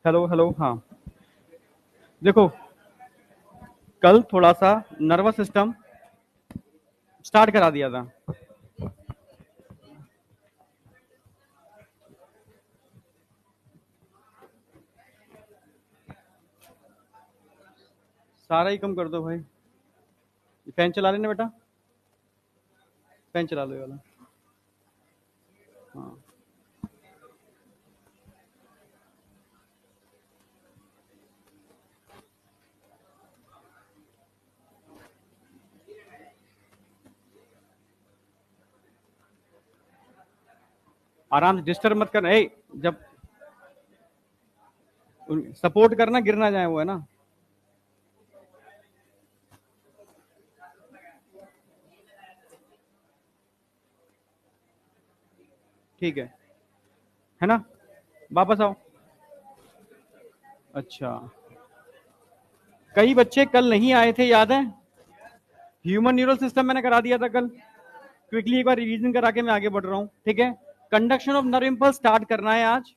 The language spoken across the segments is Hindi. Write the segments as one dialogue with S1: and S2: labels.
S1: Hello hello. हाँ, देखो, कल थोड़ा सा नर्वस सिस्टम स्टार्ट करा दिया था। सारा ही कम कर दो भाई। फैन चला लेना बेटा, फैन चला लो ये वाला। हाँ, आराम से डिस्टर्ब मत करना। जब सपोर्ट करना, गिर ना जाए, वो है ना। ठीक है ना। वापस आओ। अच्छा, कई बच्चे कल नहीं आए थे, याद है? ह्यूमन न्यूरल सिस्टम मैंने करा दिया था कल। क्विकली एक बार रिवीजन करा के मैं आगे बढ़ रहा हूँ, ठीक है। Conduction of nerve impulse start करना है आज,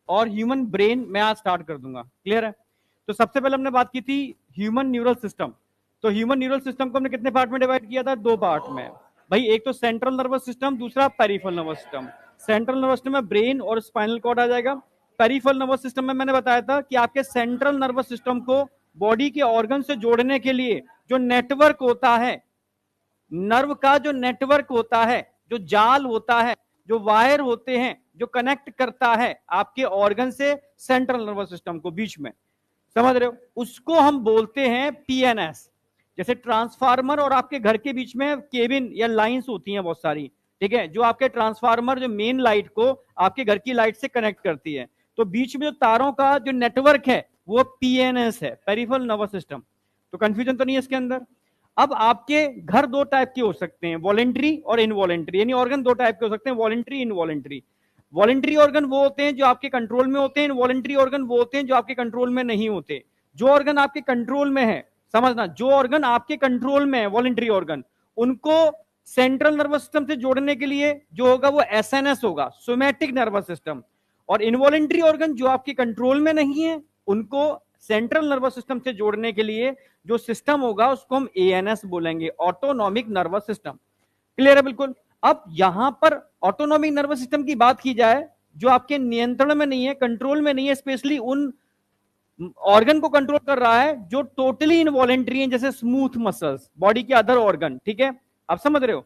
S1: और ह्यूमन ब्रेन मैं आज स्टार्ट कर दूंगा। क्लियर है? तो सबसे पहले हमने बात की थी ह्यूमन न्यूरल सिस्टम। तो ह्यूमन न्यूरल सिस्टम को हमने कितने पार्ट में डिवाइड किया था? दो पार्ट में भाई। एक तो सेंट्रल नर्वस सिस्टम, दूसरा peripheral nervous system. Central nervous system में ब्रेन और स्पाइनल कॉर्ड आ जाएगा। पेरिफेरल नर्वस सिस्टम में मैंने बताया था कि आपके सेंट्रल नर्वस सिस्टम को बॉडी के ऑर्गन से जोड़ने के लिए जो नेटवर्क होता है, नर्व का जो नेटवर्क होता है, जो जाल होता है, जो वायर होते हैं, जो कनेक्ट करता है आपके ऑर्गन से सेंट्रल नर्वस सिस्टम को बीच में, समझ रहे हो? उसको हम बोलते हैं पीएनएस। जैसे ट्रांसफार्मर और आपके घर के बीच में केबिन या लाइंस होती हैं बहुत सारी, ठीक है, जो आपके ट्रांसफार्मर जो मेन लाइट को आपके घर की लाइट से कनेक्ट करती है। तो बीच में जो तारों का जो नेटवर्क है वो पीएनएस है, पेरिफेरल नर्वस सिस्टम। तो कंफ्यूजन तो नहीं है इसके अंदर? अब आपके घर दो टाइप के हो सकते हैं, वॉलेंट्री और इनवॉलेंट्री, यानी ऑर्गन दो टाइप के हो सकते हैं, वॉलेंट्री इनवॉलेंट्री। वॉलेंट्री ऑर्गन वो होते हैं जो आपके कंट्रोल में होते हैं, इनवॉलेंट्री ऑर्गन वो होते हैं जो आपके कंट्रोल में नहीं होते। जो ऑर्गन आपके कंट्रोल में है, समझना, जो ऑर्गन आपके कंट्रोल में है, वॉलेंट्री ऑर्गन, उनको सेंट्रल नर्वस सिस्टम से जोड़ने के लिए जो होगा वो एसएनएस होगा, सोमैटिक नर्वस सिस्टम। और इनवॉलेंट्री ऑर्गन जो आपके कंट्रोल में नहीं है, उनको सेंट्रल नर्वस सिस्टम से जोड़ने के लिए जो सिस्टम होगा उसको हम एएनएस बोलेंगे, ऑटोनॉमिक नर्वस सिस्टम। क्लियर है? बिल्कुल। अब यहां पर ऑटोनॉमिक नर्वस सिस्टम की बात की जाए, जो आपके नियंत्रण में नहीं है, कंट्रोल में नहीं है, स्पेशली उन ऑर्गन को कंट्रोल कर रहा है जो टोटली इनवॉलेंट्री है, जैसे स्मूथ मसल्स, बॉडी के अदर ऑर्गन, ठीक है। आप समझ रहे हो?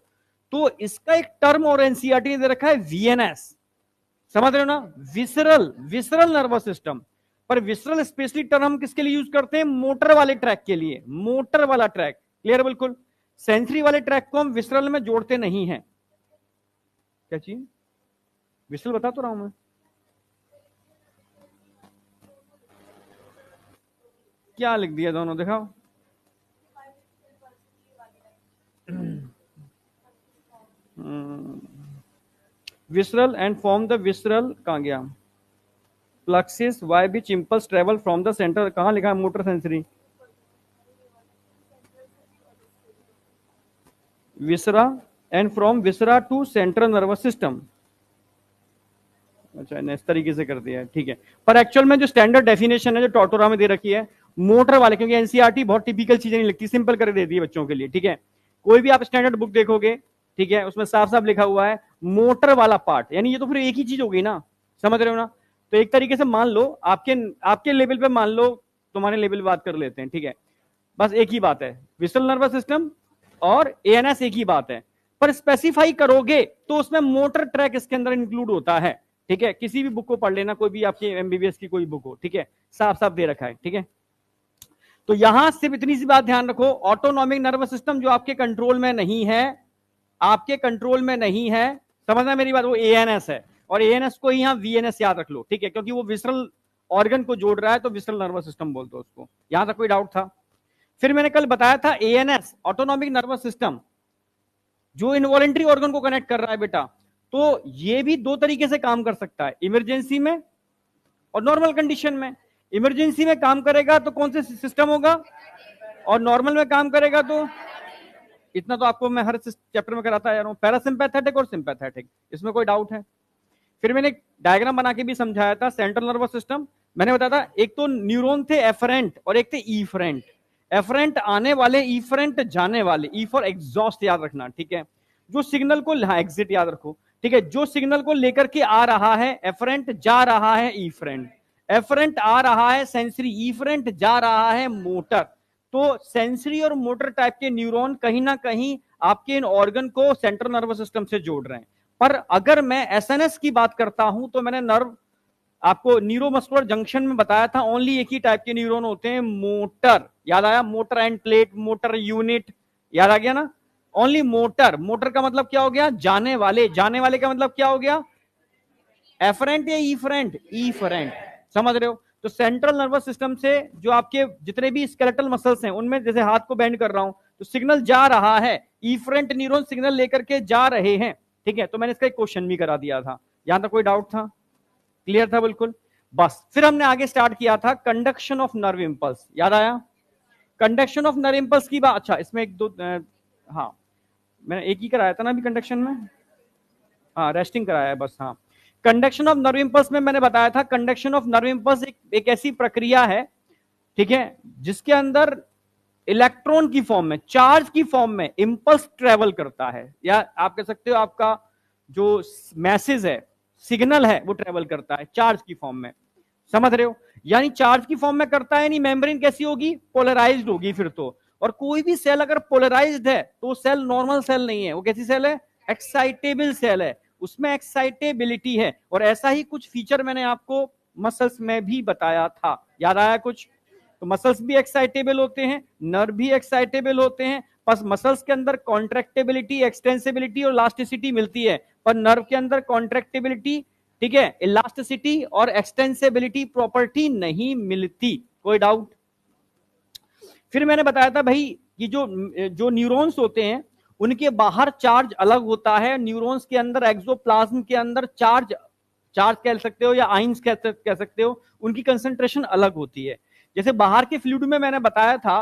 S1: तो इसका एक टर्म और एनसीईआरटी ने दे रखा है, वीएनएस। समझ रहे हो ना? Visceral visceral nervous system. पर विसरल स्पेशली टर्म हम किसके लिए यूज करते हैं? मोटर वाले ट्रैक के लिए, मोटर वाला ट्रैक। क्लियर? बिल्कुल। सेंसरी वाले ट्रैक को हम विसरल में जोड़ते नहीं है। क्या चीज? विसरल बता तो रहा हूं मैं। क्या लिख दिया दोनों, दिखाओ। Visceral and form the visceral, कहां गया? Plexus by which impulse travel from the centre, कहां लिखा है? Motor sensory. Viscera and from viscera to central nervous system. अच्छा, इस तरीके से कर दिया है, ठीक है। पर एक्चुअल में जो स्टैंडर्ड डेफिनेशन है जो टोटोरा में दे रखी है, मोटर वाले, क्योंकि एनसीईआरटी बहुत टिपिकल चीजें नहीं लिखती, सिंपल कर देती है बच्चों के लिए, ठीक है। कोई भी आप स्टैंडर्ड बुक देखोगे, ठीक है, उसमें साफ साफ लिखा हुआ है मोटर वाला पार्ट, यानी ये तो फिर एक ही चीज हो गई ना। समझ रहे हो ना? तो एक तरीके से मान लो, आपके आपके लेवल पे मान लो, तुम्हारे लेवल पे बात कर लेते हैं, ठीक है। बस एक ही बात है, विसरल नर्वस सिस्टम और एएनएस एक ही बात है। पर स्पेसिफाई करोगे तो उसमें मोटर ट्रैक इसके अंदर इंक्लूड होता है, ठीक है। किसी भी बुक को पढ़ लेना, कोई भी आपकी एमबीबीएस की कोई बुक हो, ठीक है, साफ साफ दे रखा है, ठीक है। तो यहां सिर्फ इतनी सी बात ध्यान रखो, ऑटोनॉमिक नर्वस सिस्टम जो आपके कंट्रोल में नहीं है, आपके कंट्रोल में नहीं है, समझना मेरी बात, वो एएनएस है। और एएनएस को ही यहां वीएनएस याद रख लो, ठीक है, क्योंकि वो विसरल ऑर्गन को जोड़ रहा है, तो विसरल नर्वस सिस्टम बोलते हो उसको। यहां तक कोई डाउट था? फिर मैंने कल बताया था एएनएस, ऑटोनॉमिक नर्वस सिस्टम, जो इनवॉलेंट्री ऑर्गन को कनेक्ट कर रहा है बेटा, तो ये भी दो तरीके से काम कर सकता है, इमरजेंसी में और नॉर्मल कंडीशन में। इमरजेंसी में काम करेगा तो कौन से सिस्टम होगा, और नॉर्मल में काम करेगा तो, इतना तो आपको मैं हर चैप्टर में कराता जा रहा हूं, पैरासिम्पैथेटिक और सिंपैथेटिक, इसमें कोई डाउट है? फिर मैंने एक डायग्राम बना के भी समझाया था, सेंट्रल नर्वस सिस्टम, मैंने बताया था एक तो न्यूरॉन थे एफरेंट और एक थे ईफरेंट। एफरेंट आने वाले, ईफरेंट जाने वाले। ई फॉर एग्जॉस्ट याद रखना, ठीक है। जो सिग्नल को, हाँ एग्जिट याद रखो, ठीक है। जो सिग्नल को लेकर के आ रहा है एफरेंट, जा रहा है ईफरेंट। एफरेंट आ रहा है सेंसरी, ईफरेंट जा रहा है मोटर। तो सेंसरी और मोटर टाइप के न्यूरॉन कहीं ना कहीं आपके इन ऑर्गन को सेंट्रल नर्वस सिस्टम से जोड़ रहे हैं। पर अगर मैं एसएनएस की बात करता हूं तो मैंने नर्व आपको न्यूरोमस्कुलर जंक्शन में बताया था, ओनली एक ही टाइप के न्यूरॉन होते हैं, मोटर। याद आया? Motor end plate, motor unit, याद आ गया ना? Only motor. मोटर का मतलब क्या हो गया? जाने वाले। जाने वाले का मतलब क्या हो गया? एफरेंट या ईफरेंट? ईफरेंट। समझ रहे हो? तो सेंट्रल नर्वस सिस्टम से जो आपके जितने भी स्केलेटल मसल्स हैं उनमें, जैसे हाथ को बेंड कर रहा हूं तो सिग्नल जा रहा है, ईफरेंट न्यूरॉन सिग्नल लेकर के जा रहे हैं, ठीक है। तो मैंने इसका एक क्वेश्चन भी करा दिया था। यहां तक कोई डाउट था? क्लियर था बिल्कुल? बस फिर हमने आगे स्टार्ट किया था कंडक्शन ऑफ नर्व इंपल्स। याद आया? कंडक्शन ऑफ नर्व इंपल्स की बात, अच्छा इसमें एक दो हाँ मैंने एक ही कराया था ना अभी कंडक्शन में, हाँ रेस्टिंग कराया है बस। हाँ, कंडक्शन ऑफ नर्व इंपल्स में मैंने बताया था, कंडक्शन ऑफ नर्व इंपल्स एक ऐसी प्रक्रिया है, ठीक है, जिसके अंदर इलेक्ट्रॉन की फॉर्म में, चार्ज की फॉर्म में इंपल्स ट्रेवल करता है, या आप कह सकते हो आपका जो मैसेज है, सिग्नल है, वो ट्रेवल करता है चार्ज की फॉर्म में। समझ रहे हो? यानी चार्ज की फॉर्म में करता है, यानी मेम्ब्रेन कैसी होगी? पोलराइज्ड होगी फिर तो। और कोई भी सेल अगर पोलराइज्ड है तो सेल नॉर्मल सेल नहीं है, वो कैसी सेल है? एक्साइटेबल सेल है, उसमें एक्साइटेबिलिटी है। और ऐसा ही कुछ फीचर मैंने आपको मसल्स में भी बताया था, याद आया कुछ? तो मसल्स भी एक्साइटेबल होते हैं, नर्व भी एक्साइटेबल होते हैं, बस मसल्स के अंदर कॉन्ट्रैक्टेबिलिटी, एक्सटेंसिबिलिटी और इलास्टिसिटी मिलती है, पर नर्व के अंदर कॉन्ट्रैक्टेबिलिटी, ठीक है, इलास्टिसिटी और एक्सटेंसिबिलिटी प्रॉपर्टी नहीं मिलती। कोई डाउट? फिर मैंने बताया था भाई कि जो जो न्यूरॉन्स होते हैं उनके बाहर चार्ज अलग होता है, न्यूरॉन्स के अंदर एक्सोप्लाज्म के अंदर चार्ज कह सकते हो या आइंस कह सकते हो, उनकी कंसंट्रेशन अलग होती है। जैसे बाहर के फ्लूइड में मैंने बताया था,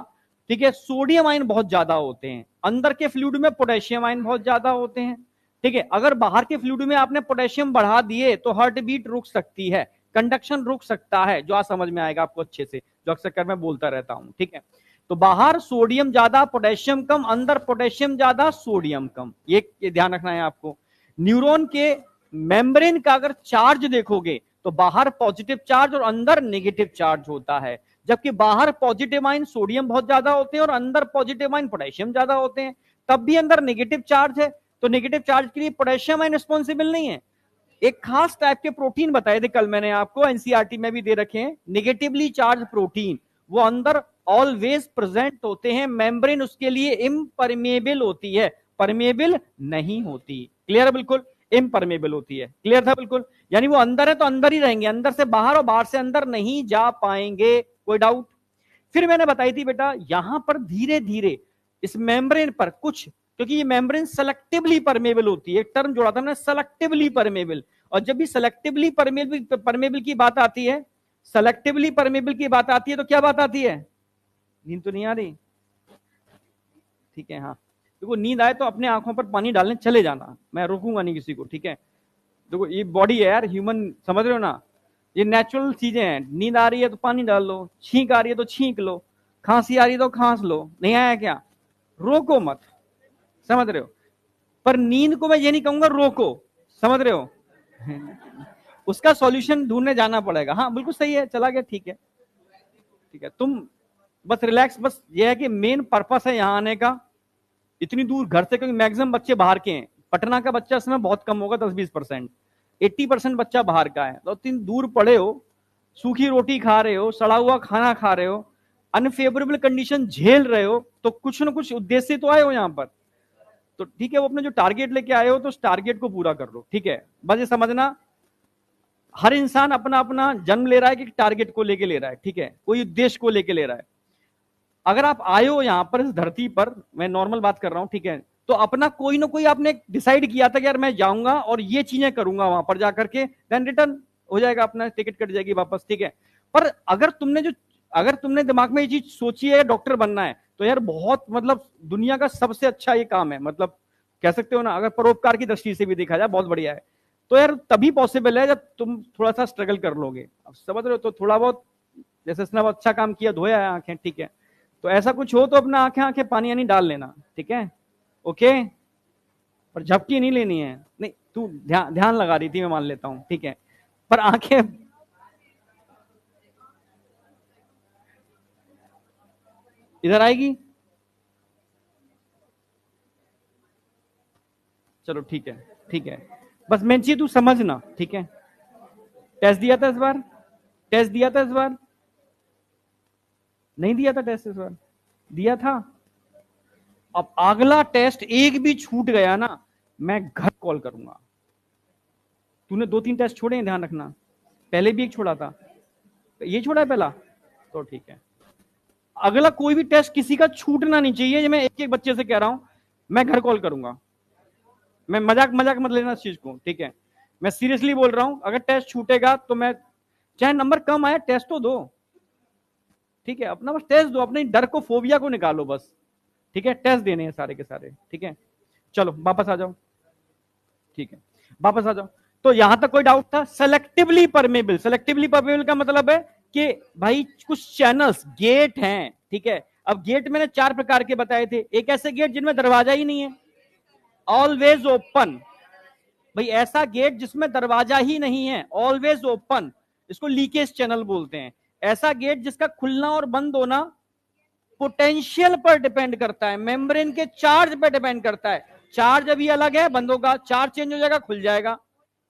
S1: ठीक है, सोडियम आयन बहुत ज्यादा होते हैं, अंदर के फ्लूइड में पोटेशियम आयन बहुत ज्यादा होते हैं, ठीक है। अगर बाहर के फ्लूइड में आपने पोटेशियम बढ़ा दिए तो हार्ट बीट रुक सकती है, कंडक्शन रुक सकता है, जो आज समझ में आएगा आपको अच्छे से, जो अक्सर मैं बोलता रहता हूं, ठीक है। तो बाहर सोडियम ज्यादा पोटेशियम कम, अंदर पोटेशियम ज्यादा सोडियम कम, ये ध्यान रखना है आपको। न्यूरॉन के मेम्ब्रेन का अगर चार्ज देखोगे तो बाहर पॉजिटिव चार्ज और अंदर नेगेटिव चार्ज होता है, जबकि बाहर पॉजिटिव आयन सोडियम बहुत ज्यादा होते हैं और अंदर पॉजिटिव आयन पोटेशियम ज्यादा होते हैं, तब भी अंदर नेगेटिव चार्ज है। तो नेगेटिव चार्ज के लिए पोटेशियम आयन रिस्पॉन्सिबल नहीं है। एक खास टाइप के प्रोटीन बताए थे कल मैंने आपको, एनसीईआरटी में भी दे रखे हैं, नेगेटिवली चार्ज प्रोटीन, वो अंदर ऑलवेज प्रेजेंट होते हैं, मेम्ब्रेन उसके लिए इम्परमेबल होती है, परमेबल नहीं होती। क्लियर? बिल्कुल इम्परमेबल होती है। क्लियर था? बिल्कुल। यानी वो अंदर है तो अंदर ही रहेंगे, अंदर से बाहर और बाहर से अंदर नहीं जा पाएंगे। कोई डाउट? फिर मैंने बताई थी बेटा, यहां पर धीरे धीरे इस मेम्ब्रेन पर कुछ, क्योंकि ये मेम्ब्रेन सेलेक्टिवली परमेबल होती है, एक टर्म जोड़ा था हमने, सेलेक्टिवली परमेबल। और जब भी सेलेक्टिवली परमेबल की बात आती है, सेलेक्टिवली परमेबल की बात आती है, तो क्या बात आती है? नींद तो नहीं आ रही? ठीक है, हाँ। देखो नींद आए तो अपने आंखों पर पानी डालने चले जाना, मैं रोकूंगा नहीं किसी को, ठीक है। देखो ये बॉडी है यार, ह्यूमन, समझ रहे हो ना, ये नेचुरल चीजें हैं। नींद आ रही है तो पानी डाल लो, छींक आ रही है तो छींक लो, खांसी आ रही है तो खांस लो, नहीं आया क्या? रोको मत, समझ रहे हो? पर नींद को मैं ये नहीं कहूंगा रोको, समझ रहे हो? उसका सॉल्यूशन ढूंढने जाना पड़ेगा। हाँ बिल्कुल सही है, चला गया, ठीक है, ठीक है। तुम बस रिलैक्स, बस ये है कि मेन पर्पस है यहाँ आने का, इतनी दूर घर से, क्योंकि मैक्सिमम बच्चे बाहर के हैं, पटना का बच्चा इसमें बहुत कम होगा, 10-20%, 80% बच्चा बाहर का है। तो इतनी दूर पड़े हो, सूखी रोटी खा रहे हो, सड़ा हुआ खाना खा रहे हो, अनफेवरेबल कंडीशन झेल रहे हो, तो कुछ ना कुछ उद्देश्य तो आए हो यहाँ पर। तो ठीक है, वो अपने जो टारगेट लेके आए हो तो उस टारगेट को पूरा कर लो, ठीक है। बस ये समझना, हर इंसान अपना अपना जन्म ले रहा है कि टारगेट को लेके ले रहा है, ठीक है, कोई उद्देश्य को लेके ले रहा है। अगर आप आए हो यहाँ पर इस धरती पर, मैं नॉर्मल बात कर रहा हूँ, ठीक है, तो अपना कोई ना कोई आपने डिसाइड किया था कि यार मैं जाऊंगा और ये चीजें करूंगा वहां पर जाकर के, देन रिटर्न हो जाएगा, अपना टिकट कट जाएगी वापस, ठीक है। पर अगर तुमने दिमाग में ये चीज सोची है डॉक्टर बनना है, तो यार बहुत, मतलब दुनिया का सबसे अच्छा ये काम है, मतलब कह सकते हो ना, अगर परोपकार की दृष्टि से भी देखा जाए बहुत बढ़िया है। तो यार तभी पॉसिबल है जब तुम थोड़ा सा स्ट्रगल कर लोगे। अब समझ रहे हो, तो थोड़ा बहुत जैसे इसने बहुत अच्छा काम किया, धोया है आंखें, ठीक है, तो ऐसा कुछ हो तो अपना आंखें आंखें पानी यानी डाल लेना, ठीक है, ओके। पर झपकी नहीं लेनी है, नहीं तू ध्यान ध्यान लगा रही थी, मैं मान लेता हूं, ठीक है, पर आंखें इधर आएगी। चलो ठीक है, ठीक है, बस मेन चीज तू समझना, ठीक है। टेस्ट दिया था इस बार, टेस्ट दिया था इस बार, नहीं दिया था टेस्ट इस बार, दिया था। अब अगला टेस्ट एक भी छूट गया ना, मैं घर कॉल करूंगा। तूने 2-3 टेस्ट छोड़े हैं, ध्यान रखना, पहले भी एक छोड़ा था, ये छोड़ा है पहला, तो ठीक है। अगला कोई भी टेस्ट किसी का छूटना नहीं चाहिए, ये मैं एक एक बच्चे से कह रहा हूं, मैं घर कॉल करूंगा। मैं मजाक मजाक मत लेना इस चीज को, ठीक है, मैं सीरियसली बोल रहा हूं, अगर टेस्ट छूटेगा तो मैं, चाहे नंबर कम आए टेस्ट तो दो, ठीक है, अपना बस टेस्ट दो, अपने डर को, फोबिया को निकालो बस, ठीक है, टेस्ट देने हैं सारे के सारे, ठीक है। चलो वापस आ जाओ, ठीक है, वापस आ जाओ। तो यहां तक कोई डाउट था? सेलेक्टिवली परमेबल, सेलेक्टिवली परमेबल का मतलब है कि भाई कुछ चैनल्स, गेट हैं, ठीक है। अब गेट मैंने 4 प्रकार के बताए थे, एक ऐसे गेट जिनमें दरवाजा ही नहीं है, ऑलवेज ओपन, भाई ऐसा गेट जिसमें दरवाजा ही नहीं है, ऑलवेज ओपन, इसको लीकेज चैनल बोलते हैं। ऐसा गेट जिसका खुलना और बंद होना पोटेंशियल पर डिपेंड करता है, मेम्ब्रेन के चार्ज पर डिपेंड करता है, चार्ज अभी अलग है, बंद होगा, चार्ज चेंज हो जाएगा, खुल जाएगा,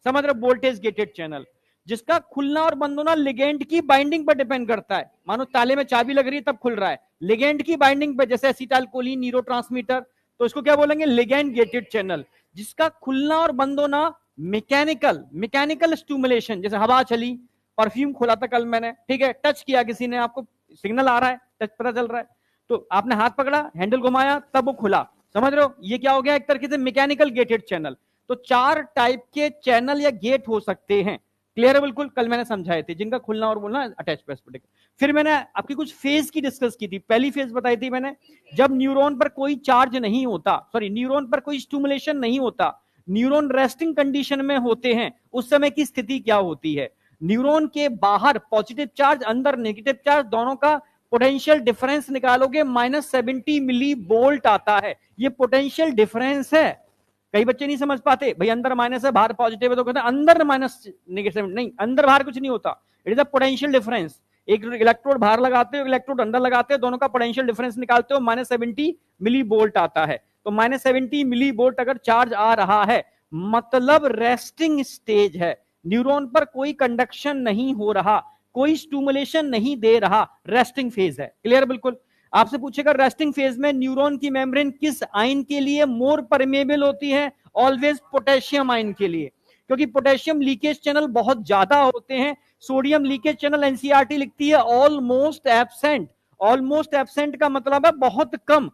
S1: समझ रहे? वोल्टेज गेटेड चैनल, जिसका खुलना और बंद होना लिगेंड की बाइंडिंग पर डिपेंड करता है, मानो ताले में चाबी लग रही है तब खुल रहा है, लिगेंड की बाइंडिंग पे, जैसे एसिटाइलकोलिन न्यूरोट्रांसमीटर, तो इसको क्या बोलेंगे? Ligand gated channel. जिसका खुलना और बंद होना मैकेनिकल, मैकेनिकल स्टिमुलेशन, जैसे हवा चली, परफ्यूम खोला था कल मैंने, ठीक है, टच किया किसी ने, आपको सिग्नल आ रहा है, टच पता चल रहा है, तो आपने हाथ पकड़ा, हैंडल घुमाया, तब वो खुला, समझ रहे हो? ये क्या हो गया? एक तरीके से मैकेनिकल गेटेड चैनल। तो 4 टाइप के चैनल या गेट हो सकते हैं, क्लियर है? बिल्कुल, कल मैंने समझाए थे, जिनका खुलना और बोलना अटैच पेस्टिक। फिर मैंने आपकी कुछ फेज की डिस्कस की थी, पहली फेज बताई थी मैंने, जब न्यूरॉन पर कोई चार्ज नहीं होता, सॉरी, न्यूरॉन पर कोई स्टिमुलेशन नहीं होता, न्यूरॉन रेस्टिंग कंडीशन में होते हैं, उस समय की स्थिति क्या होती है? न्यूरॉन के बाहर पॉजिटिव चार्ज, अंदर नेगेटिव चार्ज, दोनों का पोटेंशियल डिफरेंस निकालोगे, -70 मिली वोल्ट आता है, ये पोटेंशियल डिफरेंस है। कई बच्चे नहीं समझ पाते, भाई अंदर माइनस है बाहर पॉजिटिव है, तो कहते हैं अंदर माइनस नेगेटिव, नहीं, अंदर बाहर कुछ नहीं होता, it is a potential difference. एक इलेक्ट्रोड बाहर लगाते हो, इलेक्ट्रोड अंदर लगाते हो, दोनों का पोटेंशियल डिफरेंस निकालते हो, -70 मिली वोल्ट आता है। तो -70 मिली वोल्ट अगर चार्ज आ रहा है, मतलब रेस्टिंग स्टेज है, न्यूरॉन पर कोई कंडक्शन नहीं हो रहा, कोई स्टिमुलेशन नहीं दे रहा, रेस्टिंग फेज है, क्लियर? बिल्कुल। आपसे पूछेगा रेस्टिंग फेज में न्यूरॉन की मेम्ब्रेन किस आयन के लिए मोर परमेबल होती है? ऑलवेज पोटेशियम आयन के लिए, क्योंकि पोटेशियम लीकेज चैनल बहुत ज्यादा होते हैं। सोडियम लीकेज चैनल एनसीईआरटी लिखती है ऑलमोस्ट एब्सेंट, ऑलमोस्ट एब्सेंट का मतलब है बहुत कम,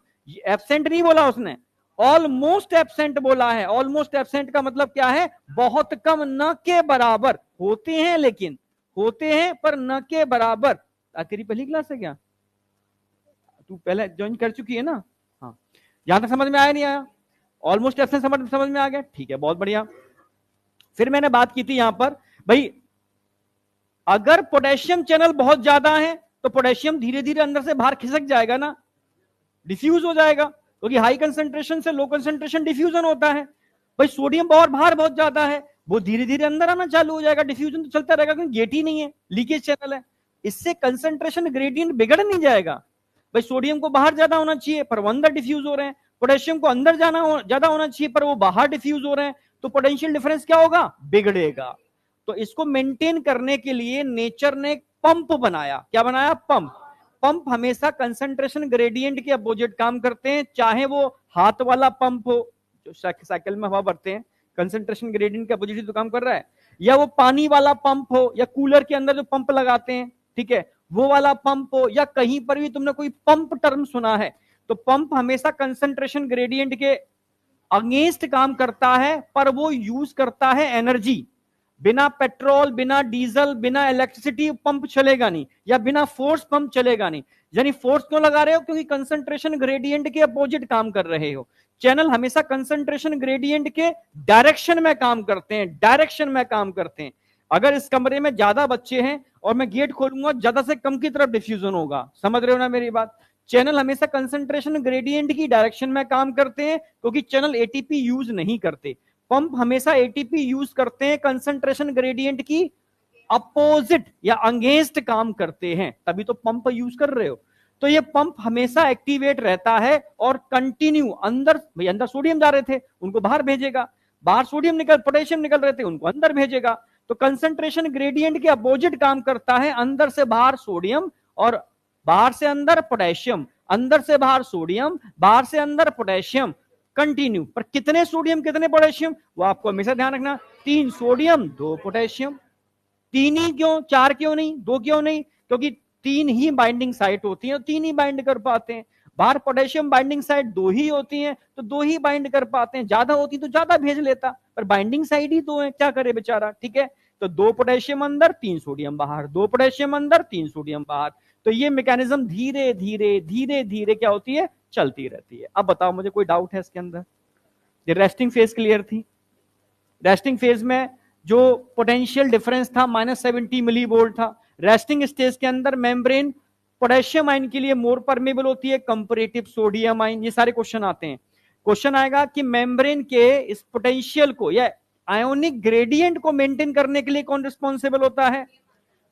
S1: एब्सेंट नहीं बोला उसने, ऑलमोस्ट एब्सेंट बोला है। ऑलमोस्ट एब्सेंट का मतलब क्या है? बहुत कम, न के बराबर, होते हैं लेकिन, होते हैं पर न के बराबर। तेरी पहली क्लास है क्या? तू पहले ज्वाइन कर चुकी है ना? हाँ, यहां तक समझ में आया नहीं आया? ऑलमोस्ट एब्सेंट समझ में आ गया, ठीक है, बहुत बढ़िया। फिर मैंने बात की थी यहां पर, भाई अगर पोटेशियम चैनल बहुत ज्यादा है तो पोटेशियम धीरे धीरे अंदर से बाहर खिसक जाएगा ना, डिफ्यूज हो जाएगा, क्योंकि हाई कंसेंट्रेशन से लो कंसेंट्रेशन डिफ्यूजन होता है। भाई सोडियम और बाहर बहुत ज्यादा है, वो धीरे धीरे अंदर आना चालू हो जाएगा, डिफ्यूजन तो चलता रहेगा, क्योंकि गेट ही नहीं है, लीकेज चैनल है। इससे कंसेंट्रेशन ग्रेडियंट बिगड़ नहीं जाएगा। भाई सोडियम को बाहर ज्यादा होना चाहिए पर वो अंदर डिफ्यूज हो रहे हैं, पोटेशियम को अंदर ज्यादा होना चाहिए पर वो बाहर डिफ्यूज हो रहे हैं, तो पोटेंशियल डिफरेंस क्या होगा? बिगड़ेगा। तो इसको मेंटेन करने के लिए नेचर ने पंप बनाया। क्या बनाया? पंप। पंप हमेशा कंसंट्रेशन ग्रेडियंट के अपोजिट काम करते हैं, चाहे वो हाथ वाला पंप हो जो साइकिल में हवा भरते हैं, कंसंट्रेशन ग्रेडियंट के अपोजिट तो काम कर रहा है, या वो पानी वाला पंप हो, या कूलर के अंदर जो पंप लगाते हैं, ठीक है, वो वाला पंप हो, या कहीं पर भी तुमने कोई पंप टर्म सुना है, तो पंप हमेशा कंसंट्रेशन ग्रेडियंट के अगेंस्ट काम करता है, पर वो यूज करता है एनर्जी। बिना पेट्रोल, बिना डीजल, बिना इलेक्ट्रिसिटी पंप चलेगा नहीं, या बिना फोर्स पंप चलेगा नहीं। यानी फोर्स क्यों लगा रहे हो? क्योंकि कंसंट्रेशन ग्रेडियंट के अपोजिट काम कर रहे हो। चैनल हमेशा कंसंट्रेशन ग्रेडियंट के डायरेक्शन में काम करते हैं, डायरेक्शन में काम करते हैं। अगर इस कमरे में ज्यादा बच्चे हैं और मैं गेट खोलूंगा, ज्यादा से कम की तरफ डिफ्यूजन होगा। समझ रहे हो ना मेरी बात? चैनल हमेशा कंसंट्रेशन ग्रेडियंट की डायरेक्शन में काम करते हैं, क्योंकि चैनल एटीपी यूज नहीं करते। पंप हमेशा एटीपी यूज करते हैं, कंसंट्रेशन ग्रेडियंट की अपोजिट या अगेंस्ट काम करते हैं, तभी तो पंप यूज कर रहे हो। तो ये पंप हमेशा एक्टिवेट रहता है और कंटिन्यू अंदर, भाई अंदर सोडियम जा रहे थे उनको बाहर भेजेगा, बाहर सोडियम निकल, पोटेशियम निकल रहे थे उनको अंदर भेजेगा। तो कंसंट्रेशन ग्रेडियंट के अपोजिट काम करता है, अंदर से बाहर सोडियम और बाहर से अंदर पोटेशियम, अंदर से बाहर सोडियम, बाहर से अंदर पोटेशियम, कंटिन्यू। पर कितने सोडियम कितने पोटेशियम, वो आपको हमेशा ध्यान रखना, 3 सोडियम 2 पोटेशियम। 3 ही क्यों, 4 क्यों नहीं, 2 क्यों नहीं? क्योंकि 3 ही बाइंडिंग साइट होती है, 3 ही बाइंड कर पाते हैं। बाहर पोटेशियम बाइंडिंग साइट 2 ही होती हैं, तो 2 ही बाइंड कर पाते हैं। ज्यादा होती तो ज्यादा भेज लेता, पर बाइंडिंग साइट ही 2 है, क्या करे बेचारा। ठीक है, तो 2 पोटेशियम अंदर 3 सोडियम बाहर, 2 पोटेशियम अंदर 3 सोडियम बाहर। तो ये मैकेनिज्म धीरे धीरे धीरे धीरे क्या होती है, चलती रहती है। अब बताओ मुझे कोई डाउट है इसके अंदर? ये रेस्टिंग फेज क्लियर थी। रेस्टिंग फेज में जो पोटेंशियल डिफरेंस था -70 मिली वोल्ट था। रेस्टिंग स्टेज के अंदर मेम्ब्रेन पोटेशियम आयन के लिए मोर परमेबल होती है कंपैरेटिव सोडियम आयन। ये सारे क्वेश्चन आते हैं। क्वेश्चन आएगा कि मेम्ब्रेन के इस पोटेंशियल को या आयोनिक ग्रेडियंट को मेंटेन करने के लिए कौन रिस्पॉन्सिबल होता है?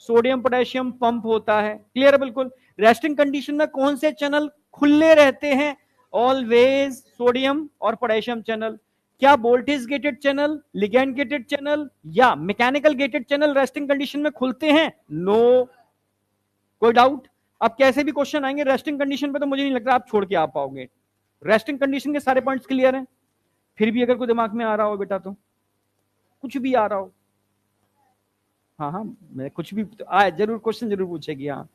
S1: सोडियम पोटेशियम पंप होता है। क्लियर है बिल्कुल। रेस्टिंग कंडीशन में कौन से चैनल खुले रहते हैं? ऑलवेज सोडियम और पोटेशियम चैनल। क्या voltage gated channel, ligand gated channel या mechanical gated channel resting condition में खुलते हैं? नो। कोई डाउट? अब कैसे भी क्वेश्चन आएंगे रेस्टिंग कंडीशन पे तो मुझे नहीं लगता आप छोड़ के आ पाओगे। रेस्टिंग कंडीशन के सारे पॉइंट्स क्लियर हैं। फिर भी अगर कोई दिमाग में आ रहा हो बेटा, तो कुछ भी आ रहा हो, हाँ हाँ, मैं कुछ भी आए जरूर क्वेश्चन जरूर पूछेगी। हाँ,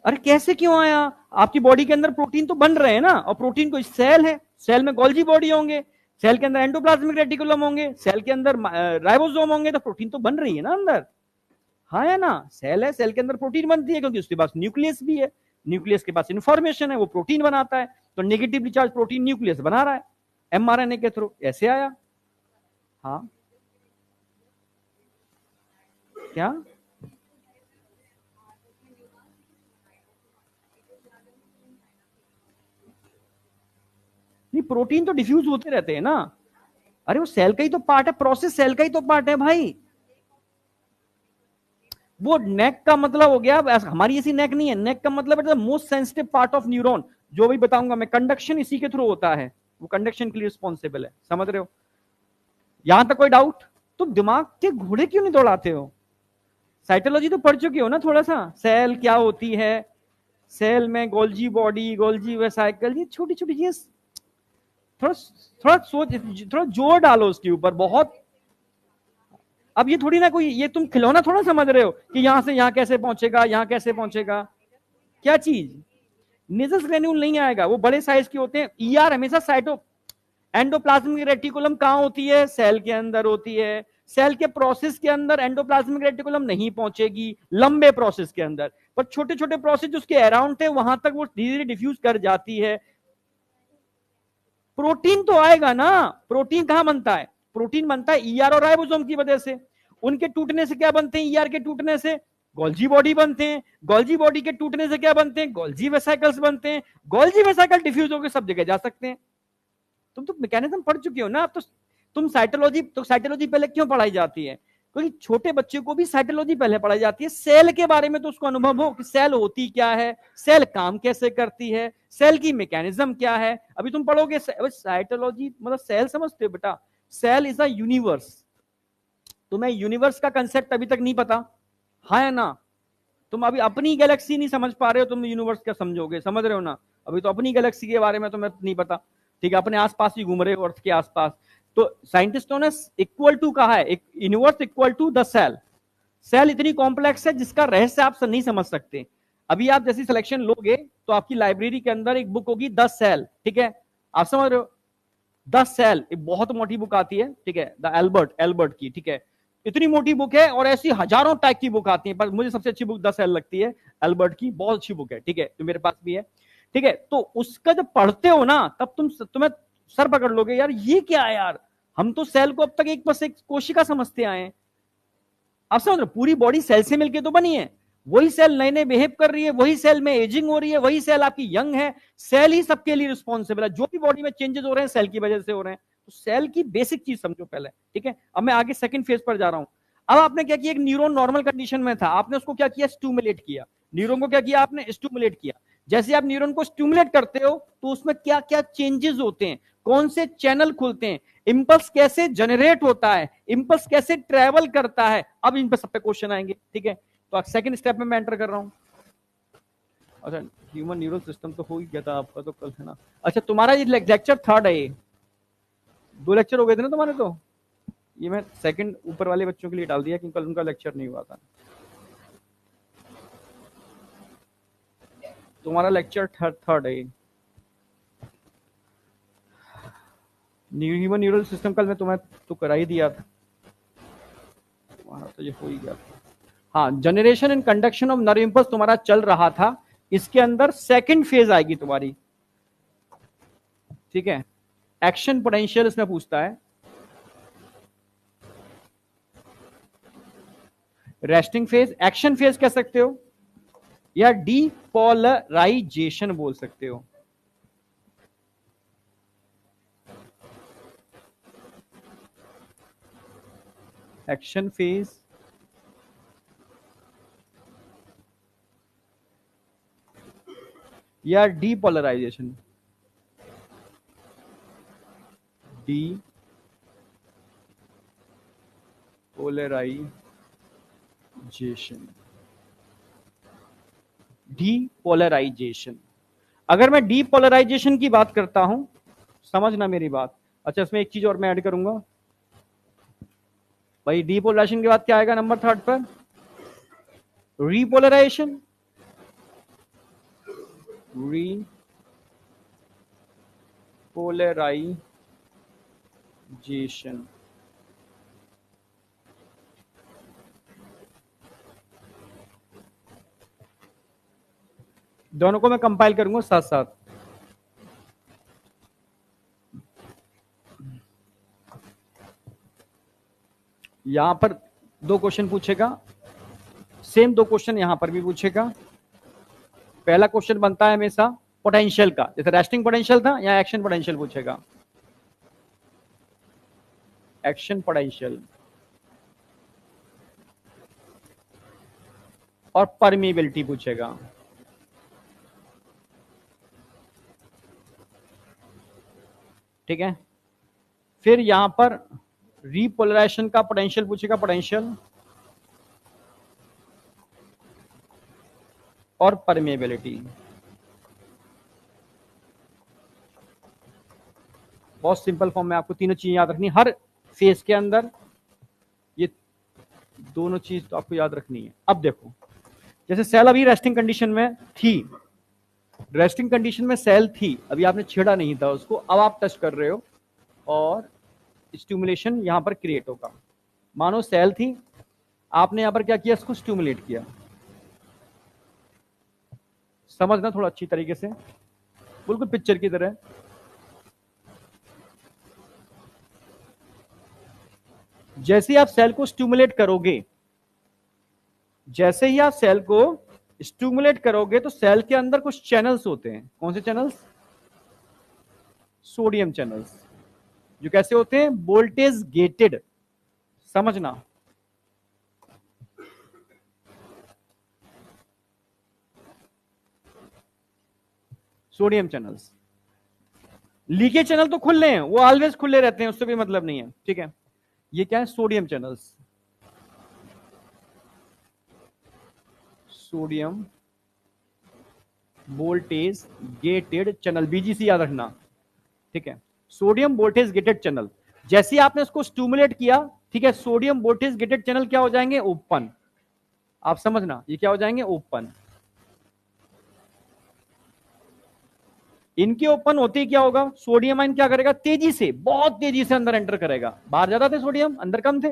S1: अरे कैसे क्यों आया? आपकी बॉडी के अंदर प्रोटीन तो बन रहे हैं ना, और प्रोटीन को सेल है, सेल में गोल्जी बॉडी होंगे, सेल के अंदर एंडोप्लाज्मिक रेटिकुलम होंगे, सेल के अंदर राइबोसोम होंगे, तो प्रोटीन तो बन रही है ना अंदर। हाँ है ना, सेल है, सेल के अंदर प्रोटीन बनती है क्योंकि उसके पास न्यूक्लियस भी है, न्यूक्लियस के पास इंफॉर्मेशन है, वो प्रोटीन बनाता है। तो नेगेटिवली चार्ज प्रोटीन न्यूक्लियस बना रहा है एमआरएनए के थ्रू, ऐसे आया। हाँ क्या? नहीं, प्रोटीन तो डिफ्यूज होते रहते हैं ना। अरे वो सेल का ही तो पार्ट है, प्रोसेस सेल का ही तो पार्ट है भाई। वो नेक का मतलब हो गया, हमारी ऐसी नेक नहीं है। नेक का मतलब है most sensitive part of neuron, जो भी बताऊंगा मैं, कंडक्शन इसी के थ्रू होता है, वो कंडक्शन के लिए रिस्पॉन्सिबल है। समझ रहे हो? यहां तक कोई डाउट? तो दिमाग के घोड़े क्यों नहीं दौड़ाते हो? साइटोलॉजी तो पढ़ चुके हो ना थोड़ा सा, सेल क्या होती है, सेल में गोल्जी बॉडी, गोल्जी वेसाइकल, ये छोटी छोटी चीज, थोड़ा थोड़ा सोच, थोड़ा जोर डालो उसके ऊपर बहुत। अब ये थोड़ी ना कोई, ये तुम खिलौना थोड़ा समझ रहे हो कि यहां से यहां कैसे पहुंचेगा, यहां कैसे पहुंचेगा। क्या चीज? नेजल ग्रेन्यूल नहीं आएगा, वो बड़े साइज के होते हैं। ईआर हमेशा साइटो एंडोप्लाज्मिक रेटिकुलम कहां होती है? सेल के अंदर होती है। सेल के प्रोसेस के अंदर एंडोप्लाज्मिक रेटिकुलम नहीं पहुंचेगी, लंबे प्रोसेस के अंदर, पर छोटे छोटे प्रोसेस जो उसके अराउंड थे वहां तक वो धीरे धीरे डिफ्यूज कर जाती है। प्रोटीन तो आएगा ना। प्रोटीन कहां बनता है? प्रोटीन बनता है ईआर और राइबोसोम की वजह से। उनके टूटने से क्या बनते हैं? ईआर के टूटने से गोल्जी बॉडी बनते हैं, गोल्जी बॉडी के टूटने से क्या बनते हैं? गोल्जी वेसाइकल्स बनते हैं। गोल्जी वेसाइकल डिफ्यूज होकर सब जगह जा सकते हैं। तुम तो मैकेनिज्म पढ़ चुके हो ना। अब तो तुम साइटोलॉजी, तो साइटोलॉजी पहले क्यों पढ़ाई जाती है? क्योंकि छोटे बच्चे को भी साइटोलॉजी पहले पढ़ाई जाती है, सेल के बारे में तो उसको अनुभव हो कि सेल होती क्या है, सेल काम कैसे करती है, सेल की मैकेनिज्म क्या है। अभी तुम पढ़ोगे साइटोलॉजी, मतलब सेल समझते हो बेटा? Cell is a universe. तुम्हें यूनिवर्स का कंसेप्ट अभी तक नहीं पता, है ना? तुम अभी अपनी गैलेक्सी नहीं समझ पा रहे हो, तुम यूनिवर्स क्या समझोगे? समझ रहे हो ना? अभी तो अपनी गैलेक्सी के बारे में तुम्हें नहीं पता, ठीक है? अपने आसपास ही घूम रहे हो, अर्थ के आसपास। तो साइंटिस्टों ने इक्वल टू कहा है, एक universe equal to the cell. Cell इतनी कॉम्प्लेक्स है जिसका रहस्य आप नहीं समझ सकते। अभी आप जैसी सिलेक्शन लोगे तो आपकी लाइब्रेरी के अंदर एक बुक होगी 10 सेल, ठीक है? आप समझ रहे हो? द सेल, एक बहुत मोटी बुक आती है, ठीक है, द एल्बर्ट की, ठीक है, इतनी मोटी बुक है, और ऐसी हजारों टाइप की बुक आती है, पर मुझे सबसे अच्छी बुक द सेल लगती है, एल्बर्ट की, बहुत अच्छी बुक है, ठीक है, तो मेरे पास भी है, ठीक है। तो उसका जब पढ़ते हो ना, तब तुम्हें सर पकड़ लोगे, यार ये क्या है यार, हम तो सेल को अब तक एक बस एक कोशिका समझते आए हैं। आप समझ रहे, पूरी बॉडी सेल से मिलकर तो बनी है, वही सेल नए नए बिहेव कर रही है, वही सेल में एजिंग हो रही है, वही सेल आपकी यंग है, सेल ही सबके लिए रिस्पॉन्सिबल है, जो भी बॉडी में चेंजेस हो रहे हैं सेल की वजह से हो रहे हैं। तो सेल की बेसिक चीज समझो पहले, ठीक है। अब मैं आगे सेकंड फेज पर जा रहा हूं। अब आपने क्या किया, एक न्यूरॉन नॉर्मल कंडीशन में था, आपने उसको क्या किया, स्टिमुलेट किया, न्यूरॉन को क्या किया आपने, स्टिमुलेट किया। जैसे आप न्यूरॉन को स्टिमुलेट करते हो तो उसमें क्या क्या चेंजेस होते हैं, कौन से चैनल खुलते हैं, इंपल्स कैसे जनरेट होता है, इंपल्स कैसे ट्रेवल करता है, अब इन पर सब पे क्वेश्चन आएंगे, ठीक है। तो सेकंड स्टेप में मैं एंटर कर रहा हूं। अच्छा, ह्यूमन न्यूरल सिस्टम तो हो ही गया था आपका, तो कल है ना। अच्छा, तुम्हारा ये लेक्चर थर्ड है, ये 2 लेक्चर हो गए थे ना तुम्हारे, तो ये मैं सेकंड ऊपर वाले बच्चों के लिए डाल दिया, क्योंकि कल उनका लेक्चर नहीं हुआ था। तुम्हारा लेक्चर थर्ड है, ह्यूमन न्यूरल सिस्टम कल मैं तुम्हें तो करा ही दिया था, तुम्हारा तो ये हो ही गया था। हाँ, generation and conduction of nerve impulse तुम्हारा चल रहा था, इसके अंदर सेकंड फेज आएगी तुम्हारी, ठीक है। एक्शन पोटेंशियल इसमें पूछता है, रेस्टिंग फेज, एक्शन फेज कह सकते हो, या डीपोलराइजेशन बोल सकते हो। एक्शन फेज या डीपोलराइजेशन, डीपोलराइजेशन, डीपोलराइजेशन। अगर मैं डीपोलराइजेशन की बात करता हूं, समझना मेरी बात। अच्छा, इसमें एक चीज और मैं ऐड करूंगा भाई, डीपोलराइजेशन के बाद क्या आएगा नंबर थर्ड पर, रीपोलराइजेशन, रीपोलराइजेशन। दोनों को मैं कंपाइल करूंगा साथ साथ। यहां पर 2 क्वेश्चन पूछेगा, सेम 2 क्वेश्चन यहां पर भी पूछेगा। पहला क्वेश्चन बनता है हमेशा पोटेंशियल का, जैसे रेस्टिंग पोटेंशियल था, या एक्शन पोटेंशियल पूछेगा, एक्शन पोटेंशियल, और परमीबिलिटी पूछेगा। ठीक है, फिर यहां पर रीपोलराइजेशन का पोटेंशियल पूछेगा, पोटेंशियल और परमेबिलिटी। बहुत सिंपल फॉर्म में आपको तीनों चीजें याद रखनी, हर फेज के अंदर ये दोनों चीज तो आपको याद रखनी है। अब देखो, जैसे सेल अभी रेस्टिंग कंडीशन में थी, रेस्टिंग कंडीशन में सेल थी, अभी आपने छेड़ा नहीं था उसको, अब आप टच कर रहे हो और स्टिमुलेशन यहां पर क्रिएट होगा। मानो सेल थी, आपने यहां पर क्या किया, इसको स्टिमुलेट किया। समझना थोड़ा अच्छी तरीके से, बिल्कुल पिक्चर की तरह। जैसे ही आप सेल को स्टिमुलेट करोगे, जैसे ही आप सेल को स्टिमुलेट करोगे, तो सेल के अंदर कुछ चैनल्स होते हैं। कौन से चैनल्स? सोडियम चैनल्स, जो कैसे होते हैं, वोल्टेज गेटेड। समझना, सोडियम चैनल्स। लीकेज चैनल तो खुले हैं, वो ऑलवेज खुले रहते हैं, उससे भी मतलब नहीं है, ठीक है। ये क्या है, sodium channels, sodium voltage gated channel, BGC याद रखना, ठीक है। सोडियम वोल्टेज गेटेड चैनल, जैसे ही आपने इसको स्टिमुलेट किया, ठीक है, सोडियम वोल्टेज गेटेड चैनल क्या हो जाएंगे, ओपन। आप समझना, ये क्या हो जाएंगे, ओपन। इनके ओपन होते ही क्या होगा, सोडियम आयन क्या करेगा, तेजी से, बहुत तेजी से अंदर एंटर करेगा। बाहर ज्यादा थे सोडियम, अंदर कम थे।